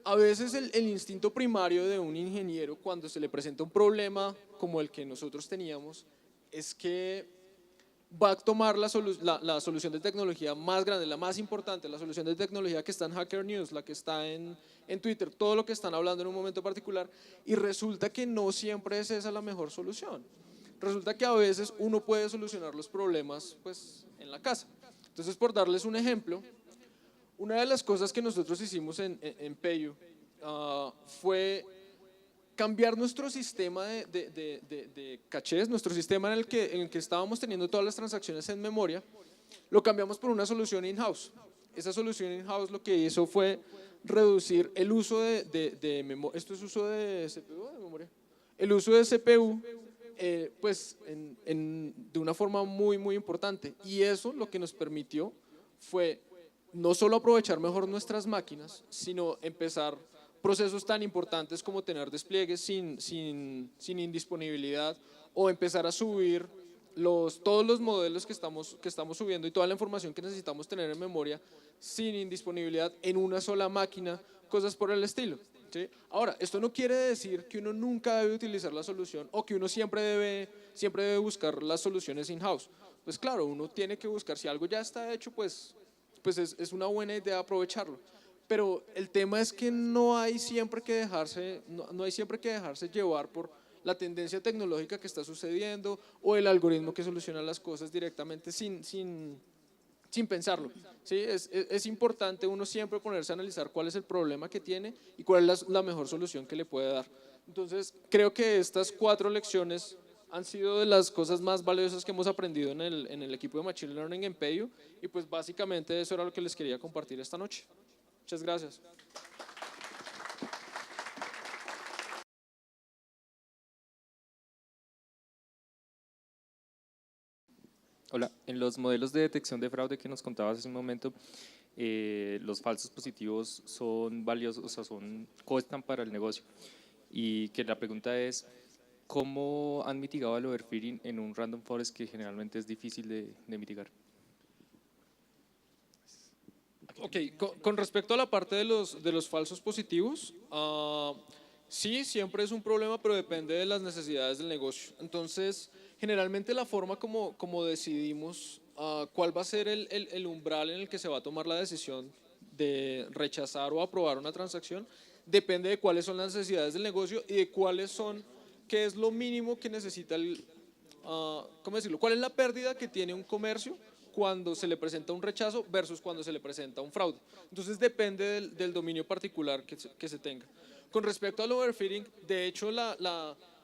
a veces el instinto primario de un ingeniero cuando se le presenta un problema como el que nosotros teníamos es que va a tomar la solución de tecnología más grande, la más importante, la solución de tecnología que está en Hacker News, la que está en Twitter, todo lo que están hablando en un momento particular, y resulta que no siempre es esa la mejor solución. Resulta que a veces uno puede solucionar los problemas pues, en la casa. Entonces, por darles un ejemplo, una de las cosas que nosotros hicimos en PayU fue cambiar nuestro sistema de cachés, nuestro sistema en el que estábamos teniendo todas las transacciones en memoria, lo cambiamos por una solución in-house. Esa solución in-house lo que hizo fue reducir el uso de memoria. ¿Esto es uso de CPU o de memoria? El uso de CPU pues de una forma muy, muy importante. Y eso lo que nos permitió fue no solo aprovechar mejor nuestras máquinas, sino empezar procesos tan importantes como tener despliegues sin indisponibilidad, o empezar a subir todos los modelos que estamos subiendo y toda la información que necesitamos tener en memoria sin indisponibilidad en una sola máquina, cosas por el estilo, ¿sí? Ahora, esto no quiere decir que uno nunca debe utilizar la solución o que uno siempre debe buscar las soluciones in-house. Pues claro, uno tiene que buscar, si algo ya está hecho, pues es una buena idea aprovecharlo. Pero el tema es que no hay siempre que dejarse llevar por la tendencia tecnológica que está sucediendo o el algoritmo que soluciona las cosas directamente sin pensarlo, ¿sí? Es importante uno siempre ponerse a analizar cuál es el problema que tiene y cuál es la mejor solución que le puede dar. Entonces, creo que estas 4 lecciones han sido de las cosas más valiosas que hemos aprendido en el equipo de Machine Learning en PayU, y pues básicamente eso era lo que les quería compartir esta noche. Muchas gracias. Hola, en los modelos de detección de fraude que nos contabas hace un momento, los falsos positivos son valiosos, o sea, cuestan para el negocio. Y que la pregunta es, ¿cómo han mitigado el overfitting en un random forest que generalmente es difícil de mitigar? Ok, con respecto a la parte de los falsos positivos, sí, siempre es un problema, pero depende de las necesidades del negocio. Entonces, generalmente la forma como decidimos cuál va a ser el umbral en el que se va a tomar la decisión de rechazar o aprobar una transacción depende de cuáles son las necesidades del negocio y de qué es lo mínimo que necesita ¿cómo decirlo? ¿Cuál es la pérdida que tiene un comercio cuando se le presenta un rechazo versus cuando se le presenta un fraude? Entonces depende del dominio particular que se tenga. Con respecto al overfitting, de hecho, o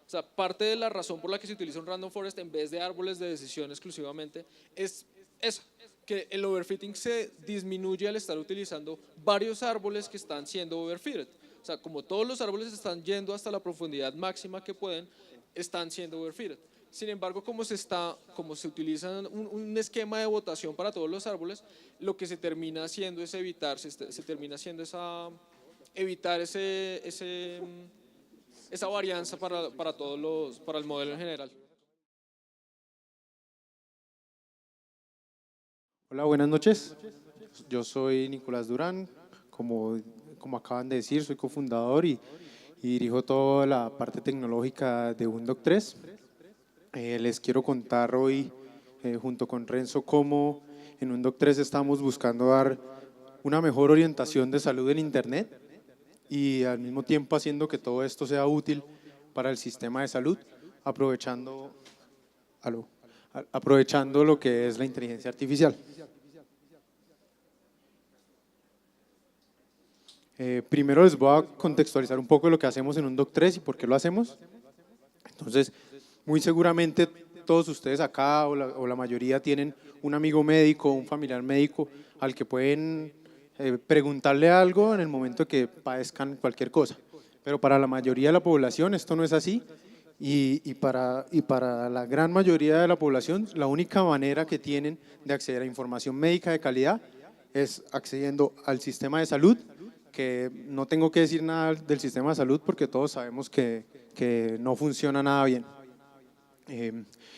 sea, parte de la razón por la que se utiliza un random forest en vez de árboles de decisión exclusivamente es esa, que el overfitting se disminuye al estar utilizando varios árboles que están siendo overfitted. O sea, como todos los árboles están yendo hasta la profundidad máxima que pueden, están siendo overfitted. Sin embargo, como se utiliza un esquema de votación para todos los árboles, lo que se termina haciendo es evitar esa varianza para el modelo en general. Hola, buenas noches. Yo soy Nicolás Durán, como acaban de decir, soy cofundador y dirijo toda la parte tecnológica de Undoc 3. Les quiero contar hoy, junto con Renzo, cómo en Undoc 3 estamos buscando dar una mejor orientación de salud en Internet y al mismo tiempo haciendo que todo esto sea útil para el sistema de salud, aprovechando lo que es la inteligencia artificial. Primero les voy a contextualizar un poco lo que hacemos en Undoc 3 y por qué lo hacemos. Entonces, muy seguramente todos ustedes acá o la mayoría tienen un amigo médico, un familiar médico al que pueden preguntarle algo en el momento que padezcan cualquier cosa. Pero para la mayoría de la población esto no es así y para la gran mayoría de la población la única manera que tienen de acceder a información médica de calidad es accediendo al sistema de salud, que no tengo que decir nada del sistema de salud porque todos sabemos que no funciona nada bien.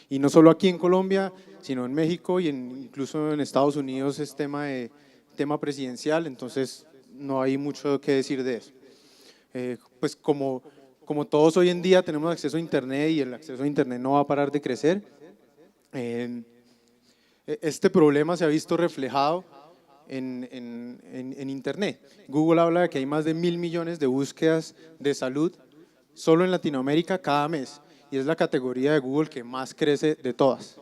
Y no solo aquí en Colombia, sino en México y incluso en Estados Unidos es tema presidencial, entonces no hay mucho que decir de eso. Pues como todos hoy en día tenemos acceso a Internet y el acceso a Internet no va a parar de crecer, este problema se ha visto reflejado en Internet. Google habla de que hay más de 1.000 millones de búsquedas de salud solo en Latinoamérica cada mes y es la categoría de Google que más crece de todas.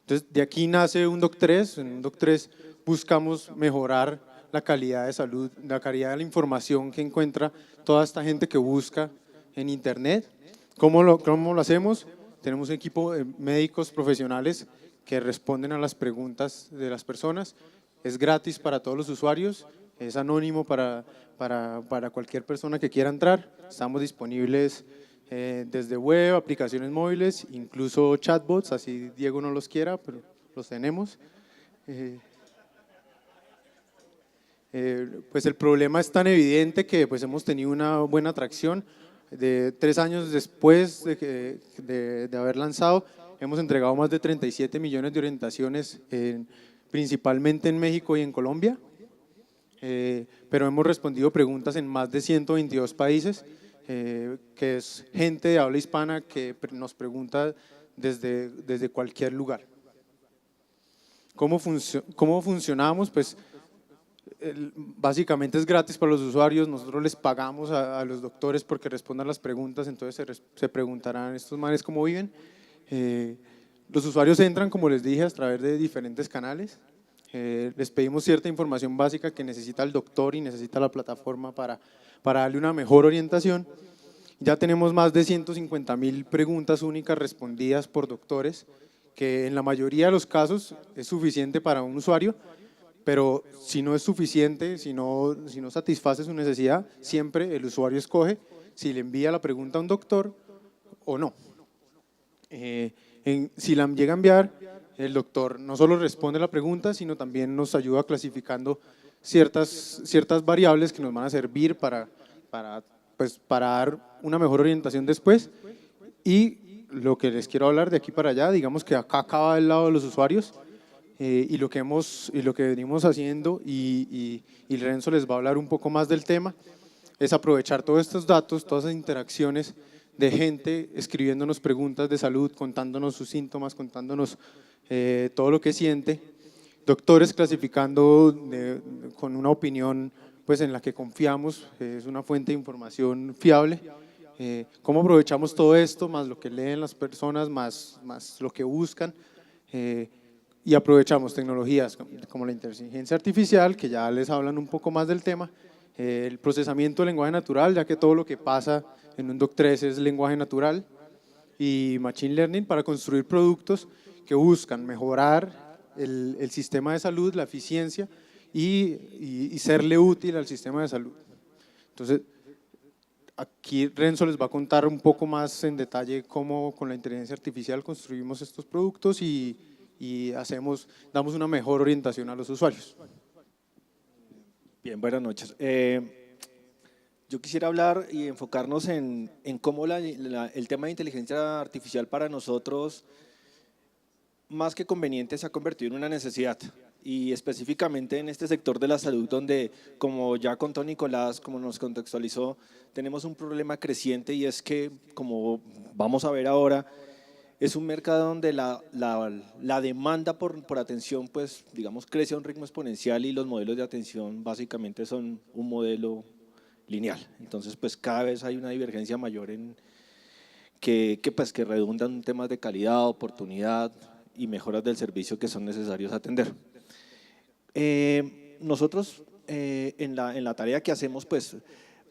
Entonces, de aquí nace Undoc 3. En Undoc 3 buscamos mejorar la calidad de salud, la calidad de la información que encuentra toda esta gente que busca en Internet. ¿Cómo lo hacemos? Tenemos un equipo de médicos profesionales que responden a las preguntas de las personas. Es gratis para todos los usuarios, es anónimo para cualquier persona que quiera entrar. Estamos disponibles desde web, aplicaciones móviles, incluso chatbots, así Diego no los quiera, pero los tenemos. Pues el problema es tan evidente que pues hemos tenido una buena atracción. 3 años después de haber lanzado, hemos entregado más de 37 millones de orientaciones, principalmente en México y en Colombia, pero hemos respondido preguntas en más de 122 países, que es gente de habla hispana que nos pregunta desde cualquier lugar. ¿Cómo funcionamos? Pues básicamente es gratis para los usuarios, nosotros les pagamos a los doctores porque respondan las preguntas, entonces se preguntarán estos manes cómo viven. Los usuarios entran, como les dije, a través de diferentes canales. Les pedimos cierta información básica que necesita el doctor y necesita la plataforma para darle una mejor orientación. Ya tenemos más de 150.000 preguntas únicas respondidas por doctores, que en la mayoría de los casos es suficiente para un usuario, pero si no es suficiente, si no satisface su necesidad, siempre el usuario escoge si le envía la pregunta a un doctor o no. Si la llega a enviar, el doctor no solo responde la pregunta, sino también nos ayuda clasificando ciertas variables que nos van a servir para dar una mejor orientación después. Y lo que les quiero hablar de aquí para allá, digamos que acá acaba del lado de los usuarios, y lo que venimos haciendo, y Renzo les va a hablar un poco más del tema, es aprovechar todos estos datos, todas esas interacciones de gente escribiéndonos preguntas de salud, contándonos sus síntomas, contándonos todo lo que siente, doctores clasificando con una opinión pues en la que confiamos, es una fuente de información fiable. ¿Cómo aprovechamos todo esto, más lo que leen las personas, más lo que buscan? Y aprovechamos tecnologías como la inteligencia artificial, que ya les hablan un poco más del tema, el procesamiento de lenguaje natural, ya que todo lo que pasa en un Doc 3 es lenguaje natural, y Machine Learning para construir productos que buscan mejorar el sistema de salud, la eficiencia y serle útil al sistema de salud. Entonces, aquí Renzo les va a contar un poco más en detalle cómo con la inteligencia artificial construimos estos productos y damos una mejor orientación a los usuarios. Bien, buenas noches. Yo quisiera hablar y enfocarnos en cómo el tema de inteligencia artificial para nosotros, más que conveniente, se ha convertido en una necesidad, y específicamente en este sector de la salud, donde, como ya contó Nicolás, como nos contextualizó, tenemos un problema creciente, y es que, como vamos a ver ahora, es un mercado donde la demanda por atención, pues, digamos, crece a un ritmo exponencial, y los modelos de atención básicamente son un modelo lineal. Entonces, pues, cada vez hay una divergencia mayor que redundan en temas de calidad, oportunidad y mejoras del servicio que son necesarios atender. Nosotros en la tarea que hacemos, pues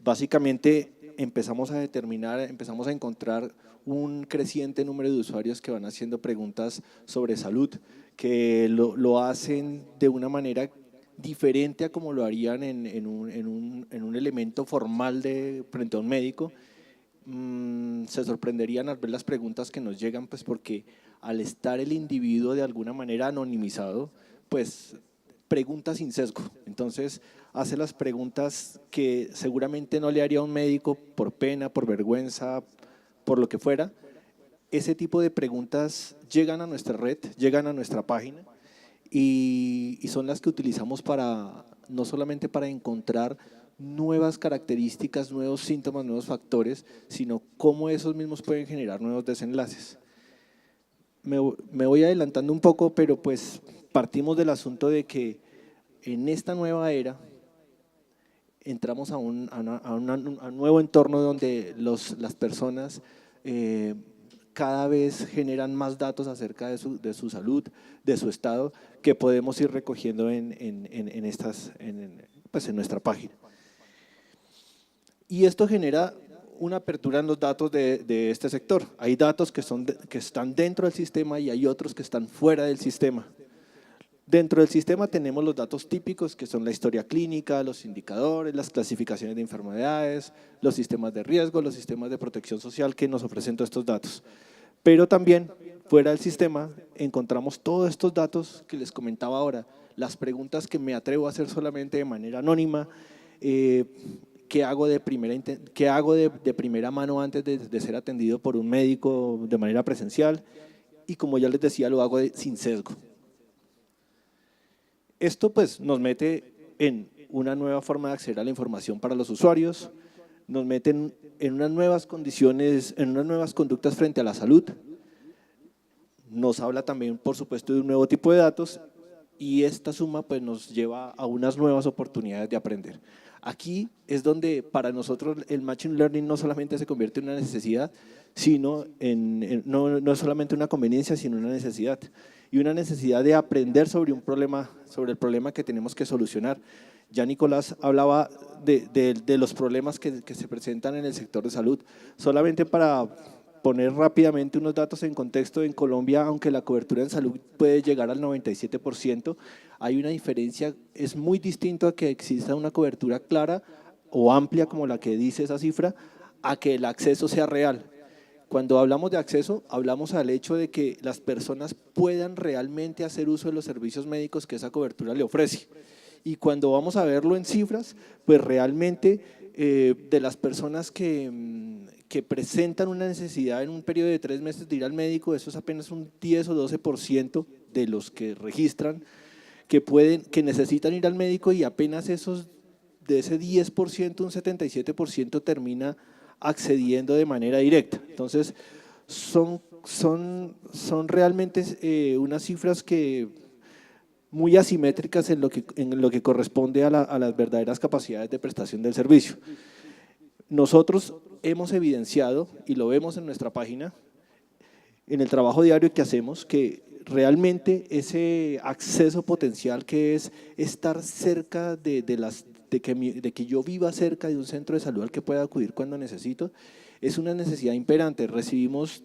básicamente empezamos a encontrar un creciente número de usuarios que van haciendo preguntas sobre salud, que lo hacen de una manera diferente a como lo harían en un elemento formal frente a un médico. Se sorprenderían al ver las preguntas que nos llegan, pues porque al estar el individuo de alguna manera anonimizado, pues pregunta sin sesgo. Entonces hace las preguntas que seguramente no le haría a un médico por pena, por vergüenza, por lo que fuera. Ese tipo de preguntas llegan a nuestra red, llegan a nuestra página, y son las que utilizamos no solamente para encontrar nuevas características, nuevos síntomas, nuevos factores, sino cómo esos mismos pueden generar nuevos desenlaces. Me voy adelantando un poco, pero pues partimos del asunto de que en esta nueva era entramos a un nuevo entorno donde las personas cada vez generan más datos acerca de su salud, de su estado, que podemos ir recogiendo en nuestra página. Y esto genera una apertura en los datos de este sector. Hay datos que están dentro del sistema y hay otros que están fuera del sistema. Dentro del sistema tenemos los datos típicos, que son la historia clínica, los indicadores, las clasificaciones de enfermedades, los sistemas de riesgo, los sistemas de protección social que nos ofrecen todos estos datos. Pero también fuera del sistema encontramos todos estos datos que les comentaba ahora, las preguntas que me atrevo a hacer solamente de manera anónima, ¿qué hago de primera mano antes de ser atendido por un médico de manera presencial? Y como ya les decía, lo hago sin sesgo. Esto pues nos mete en una nueva forma de acceder a la información para los usuarios, nos mete en unas nuevas condiciones, en unas nuevas conductas frente a la salud, nos habla también, por supuesto, de un nuevo tipo de datos, y esta suma pues nos lleva a unas nuevas oportunidades de aprender. Aquí es donde para nosotros el Machine Learning no solamente se convierte en una necesidad, sino no es solamente una conveniencia, sino una necesidad. Y una necesidad de aprender sobre el problema que tenemos que solucionar. Ya Nicolás hablaba de los problemas que se presentan en el sector de salud. Solamente para poner rápidamente unos datos en contexto, en Colombia, aunque la cobertura en salud puede llegar al 97%, hay una diferencia, es muy distinto a que exista una cobertura clara o amplia, como la que dice esa cifra, a que el acceso sea real. Cuando hablamos de acceso, hablamos al hecho de que las personas puedan realmente hacer uso de los servicios médicos que esa cobertura le ofrece. Y cuando vamos a verlo en cifras, pues realmente de las personas que presentan una necesidad en un periodo de 3 meses de ir al médico, eso es apenas un 10 o 12% de los que registran que necesitan ir al médico, y apenas de ese 10%, un 77% termina accediendo de manera directa. Entonces, son realmente unas cifras que muy asimétricas en lo que corresponde a las verdaderas capacidades de prestación del servicio. Nosotros hemos evidenciado, y lo vemos en nuestra página, en el trabajo diario que hacemos, que realmente ese acceso potencial que es estar cerca de que yo viva cerca de un centro de salud al que pueda acudir cuando necesito, es una necesidad imperante. Recibimos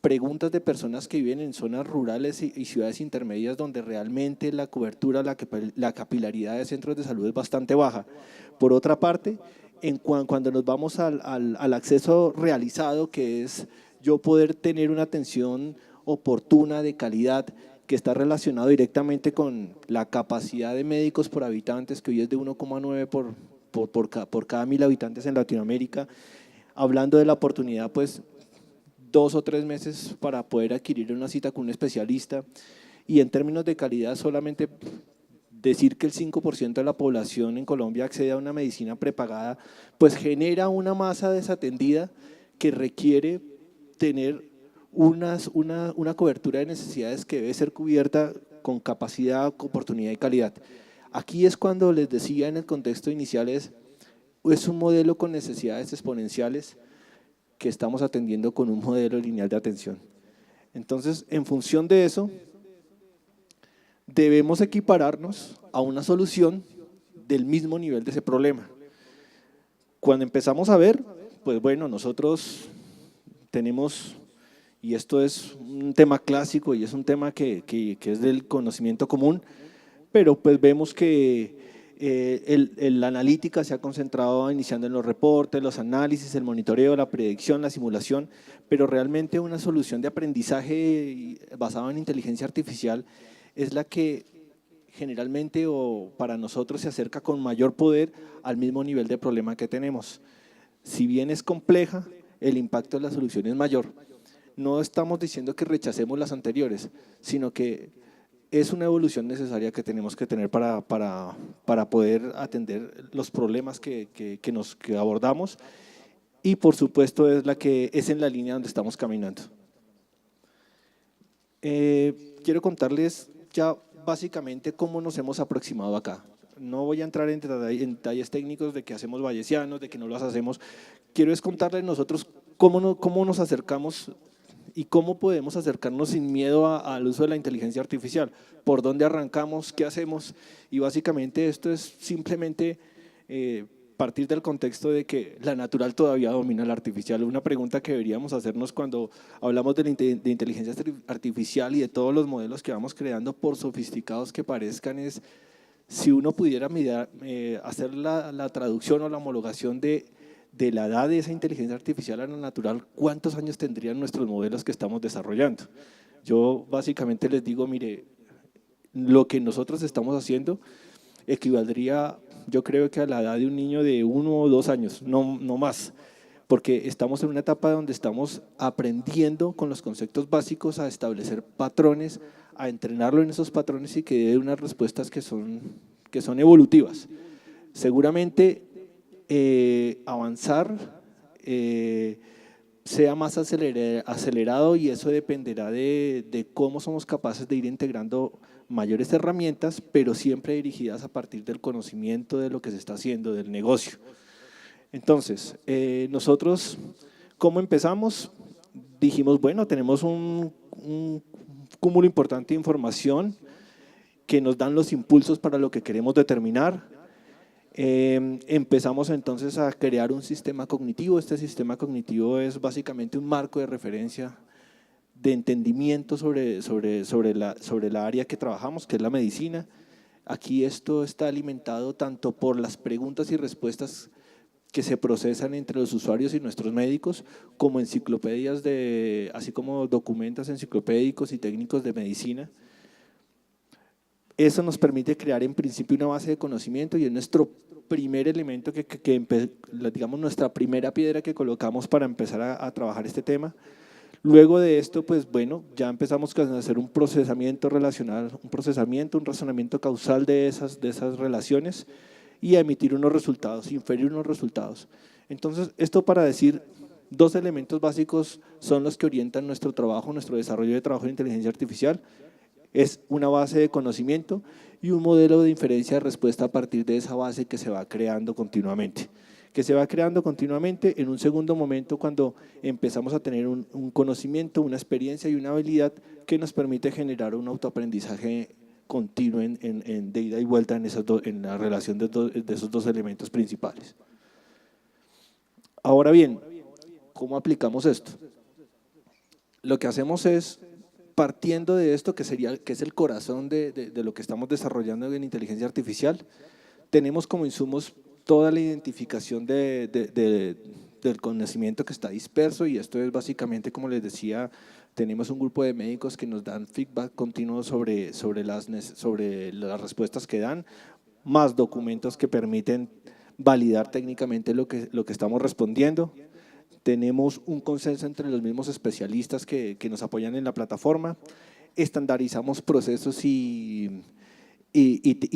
preguntas de personas que viven en zonas rurales y ciudades intermedias donde realmente la cobertura, la capilaridad de centros de salud es bastante baja. Por otra parte, cuando nos vamos al acceso realizado, que es yo poder tener una atención oportuna, de calidad, que está relacionado directamente con la capacidad de médicos por habitantes, que hoy es de 1,9 por cada 1000 habitantes en Latinoamérica, hablando de la oportunidad, pues 2 o 3 meses para poder adquirir una cita con un especialista, y en términos de calidad solamente decir que el 5% de la población en Colombia accede a una medicina prepagada, pues genera una masa desatendida que requiere tener una cobertura de necesidades que debe ser cubierta con capacidad, oportunidad y calidad. Aquí es cuando les decía en el contexto inicial, es un modelo con necesidades exponenciales que estamos atendiendo con un modelo lineal de atención. Entonces, en función de eso, debemos equipararnos a una solución del mismo nivel de ese problema. Cuando empezamos a ver, pues bueno, nosotros tenemos, y esto es un tema clásico y es un tema que es del conocimiento común, pero pues vemos que la analítica se ha concentrado iniciando en los reportes, los análisis, el monitoreo, la predicción, la simulación, pero realmente una solución de aprendizaje basada en inteligencia artificial es la que generalmente o para nosotros se acerca con mayor poder al mismo nivel de problema que tenemos. Si bien es compleja, el impacto de la solución es mayor. No estamos diciendo que rechacemos las anteriores, sino que es una evolución necesaria que tenemos que tener para poder atender los problemas que abordamos, y por supuesto es en la línea donde estamos caminando. Quiero contarles ya básicamente cómo nos hemos aproximado acá. No voy a entrar en detalles técnicos de que hacemos bayesianos, de que no los hacemos. Quiero es contarles nosotros cómo nos acercamos y cómo podemos acercarnos sin miedo al uso de la inteligencia artificial, por dónde arrancamos, qué hacemos, y básicamente esto es simplemente partir del contexto de que la natural todavía domina la artificial. Una pregunta que deberíamos hacernos cuando hablamos de inteligencia artificial y de todos los modelos que vamos creando, por sofisticados que parezcan, es si uno pudiera hacer la traducción o la homologación de la edad de esa inteligencia artificial a la natural, ¿cuántos años tendrían nuestros modelos que estamos desarrollando? Yo básicamente les digo, mire, lo que nosotros estamos haciendo equivaldría, yo creo que a la edad de un niño de 1 o 2 años, no más, porque estamos en una etapa donde estamos aprendiendo con los conceptos básicos a establecer patrones, a entrenarlo en esos patrones y que dé unas respuestas que son evolutivas. Seguramente avanzar sea más acelerado, y eso dependerá de cómo somos capaces de ir integrando mayores herramientas, pero siempre dirigidas a partir del conocimiento de lo que se está haciendo, del negocio. Entonces, nosotros, ¿cómo empezamos? Dijimos, bueno, tenemos un cúmulo importante de información que nos dan los impulsos para lo que queremos determinar. Empezamos entonces a crear un sistema cognitivo. Este sistema cognitivo es básicamente un marco de referencia de entendimiento sobre la área que trabajamos, que es la medicina. Aquí esto está alimentado tanto por las preguntas y respuestas que se procesan entre los usuarios y nuestros médicos, como enciclopedias, así como documentos enciclopédicos y técnicos de medicina. Eso nos permite crear en principio una base de conocimiento, y es nuestro primer elemento, digamos nuestra primera piedra que colocamos para empezar a trabajar este tema. Luego de esto, pues bueno, ya empezamos a hacer un procesamiento relacional, un razonamiento causal de esas relaciones, y a emitir unos resultados, inferir unos resultados. Entonces, esto para decir, 2 elementos básicos son los que orientan nuestro trabajo, nuestro desarrollo de trabajo de inteligencia artificial. Es una base de conocimiento y un modelo de inferencia de respuesta a partir de esa base que se va creando continuamente. En un segundo momento cuando empezamos a tener un conocimiento, una experiencia y una habilidad que nos permite generar un autoaprendizaje continuo de ida y vuelta en la relación de esos dos elementos principales. Ahora bien, ¿cómo aplicamos esto? Lo que hacemos es, partiendo de esto que es el corazón de lo que estamos desarrollando en inteligencia artificial, tenemos como insumos toda la identificación del conocimiento que está disperso, y esto es básicamente, como les decía, tenemos un grupo de médicos que nos dan feedback continuo sobre las respuestas que dan, más documentos que permiten validar técnicamente lo que estamos respondiendo. Tenemos un consenso entre los mismos especialistas que nos apoyan en la plataforma, estandarizamos procesos y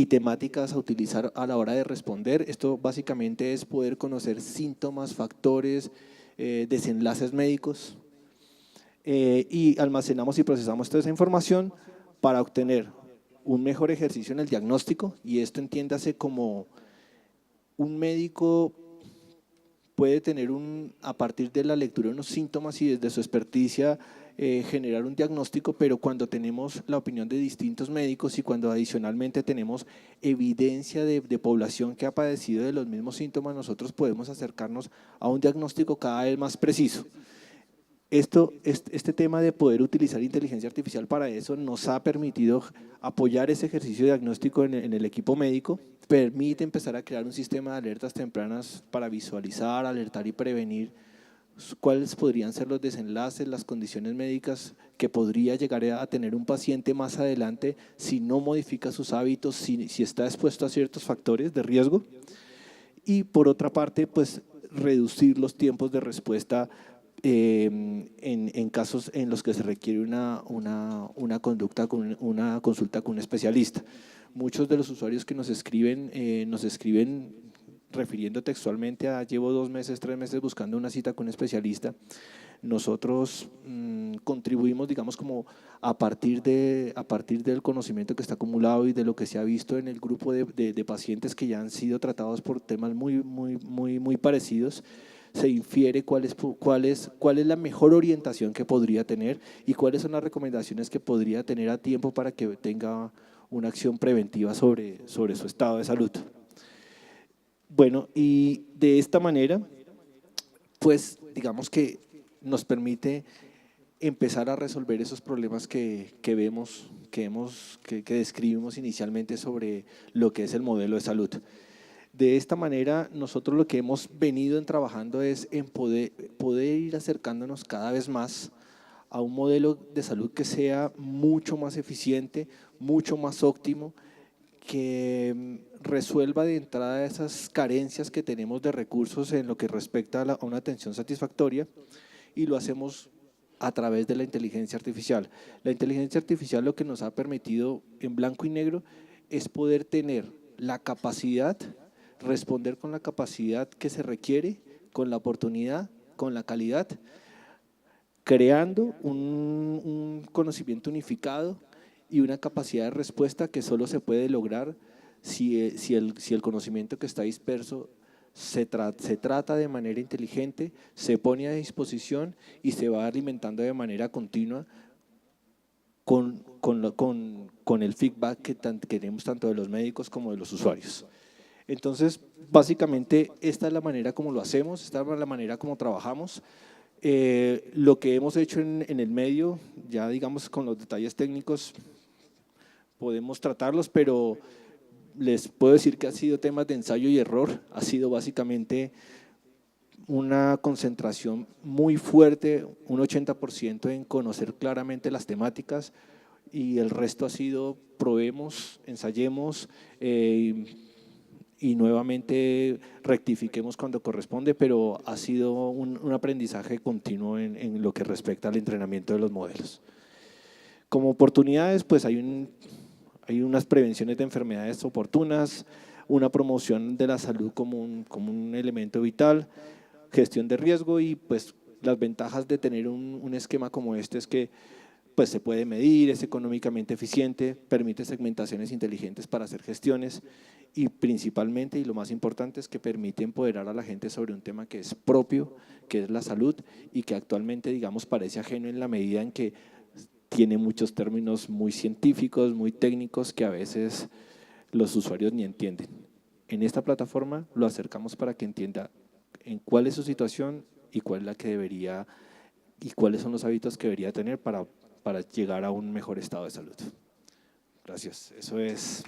temáticas a utilizar a la hora de responder. Esto básicamente es poder conocer síntomas, factores, desenlaces médicos, y almacenamos y procesamos toda esa información para obtener un mejor ejercicio en el diagnóstico, y esto entiéndase como un médico puede tener a partir de la lectura de unos síntomas y desde su experticia generar un diagnóstico, pero cuando tenemos la opinión de distintos médicos y cuando adicionalmente tenemos evidencia de población que ha padecido de los mismos síntomas, nosotros podemos acercarnos a un diagnóstico cada vez más preciso. Este tema de poder utilizar inteligencia artificial para eso nos ha permitido apoyar ese ejercicio diagnóstico en el equipo médico, permite empezar a crear un sistema de alertas tempranas para visualizar, alertar y prevenir cuáles podrían ser los desenlaces, las condiciones médicas que podría llegar a tener un paciente más adelante si no modifica sus hábitos, si está expuesto a ciertos factores de riesgo. Y por otra parte, pues reducir los tiempos de respuesta en casos en los que se requiere una consulta con un especialista. Muchos de los usuarios que nos escriben refiriendo textualmente a llevo 2 meses, 3 meses buscando una cita con un especialista. Nosotros contribuimos, digamos, como a partir del conocimiento que está acumulado y de lo que se ha visto en el grupo de pacientes que ya han sido tratados por temas muy parecidos, se infiere cuál es la mejor orientación que podría tener y cuáles son las recomendaciones que podría tener a tiempo para que tenga una acción preventiva sobre su estado de salud. Bueno, y de esta manera, pues digamos que nos permite empezar a resolver esos problemas que describimos inicialmente sobre lo que es el modelo de salud. De esta manera, nosotros lo que hemos venido trabajando es en poder ir acercándonos cada vez más a un modelo de salud que sea mucho más eficiente, mucho más óptimo, que resuelva de entrada esas carencias que tenemos de recursos en lo que respecta a una atención satisfactoria, y lo hacemos a través de la inteligencia artificial. La inteligencia artificial lo que nos ha permitido en blanco y negro es poder tener la capacidad, responder con la capacidad que se requiere, con la oportunidad, con la calidad, creando un conocimiento unificado y una capacidad de respuesta que solo se puede lograr si el conocimiento que está disperso se trata de manera inteligente, se pone a disposición y se va alimentando de manera continua con el feedback que tenemos tanto de los médicos como de los usuarios. Entonces, básicamente, esta es la manera como lo hacemos, esta es la manera como trabajamos. Lo que hemos hecho en el medio, ya digamos con los detalles técnicos, podemos tratarlos, pero les puedo decir que ha sido temas de ensayo y error, ha sido básicamente una concentración muy fuerte, un 80% en conocer claramente las temáticas, y el resto ha sido probemos, ensayemos y nuevamente rectifiquemos cuando corresponde, pero ha sido un aprendizaje continuo en lo que respecta al entrenamiento de los modelos. Como oportunidades, pues hay unas prevenciones de enfermedades oportunas, una promoción de la salud como un elemento vital, gestión de riesgo, y pues las ventajas de tener un esquema como este es que pues se puede medir, es económicamente eficiente, permite segmentaciones inteligentes para hacer gestiones y principalmente, y lo más importante, es que permite empoderar a la gente sobre un tema que es propio, que es la salud y que actualmente, digamos, parece ajeno en la medida en que tiene muchos términos muy científicos, muy técnicos que a veces los usuarios ni entienden. En esta plataforma lo acercamos para que entienda en cuál es su situación y cuál es la que debería y cuáles son los hábitos que debería tener para llegar a un mejor estado de salud. Gracias. Eso es.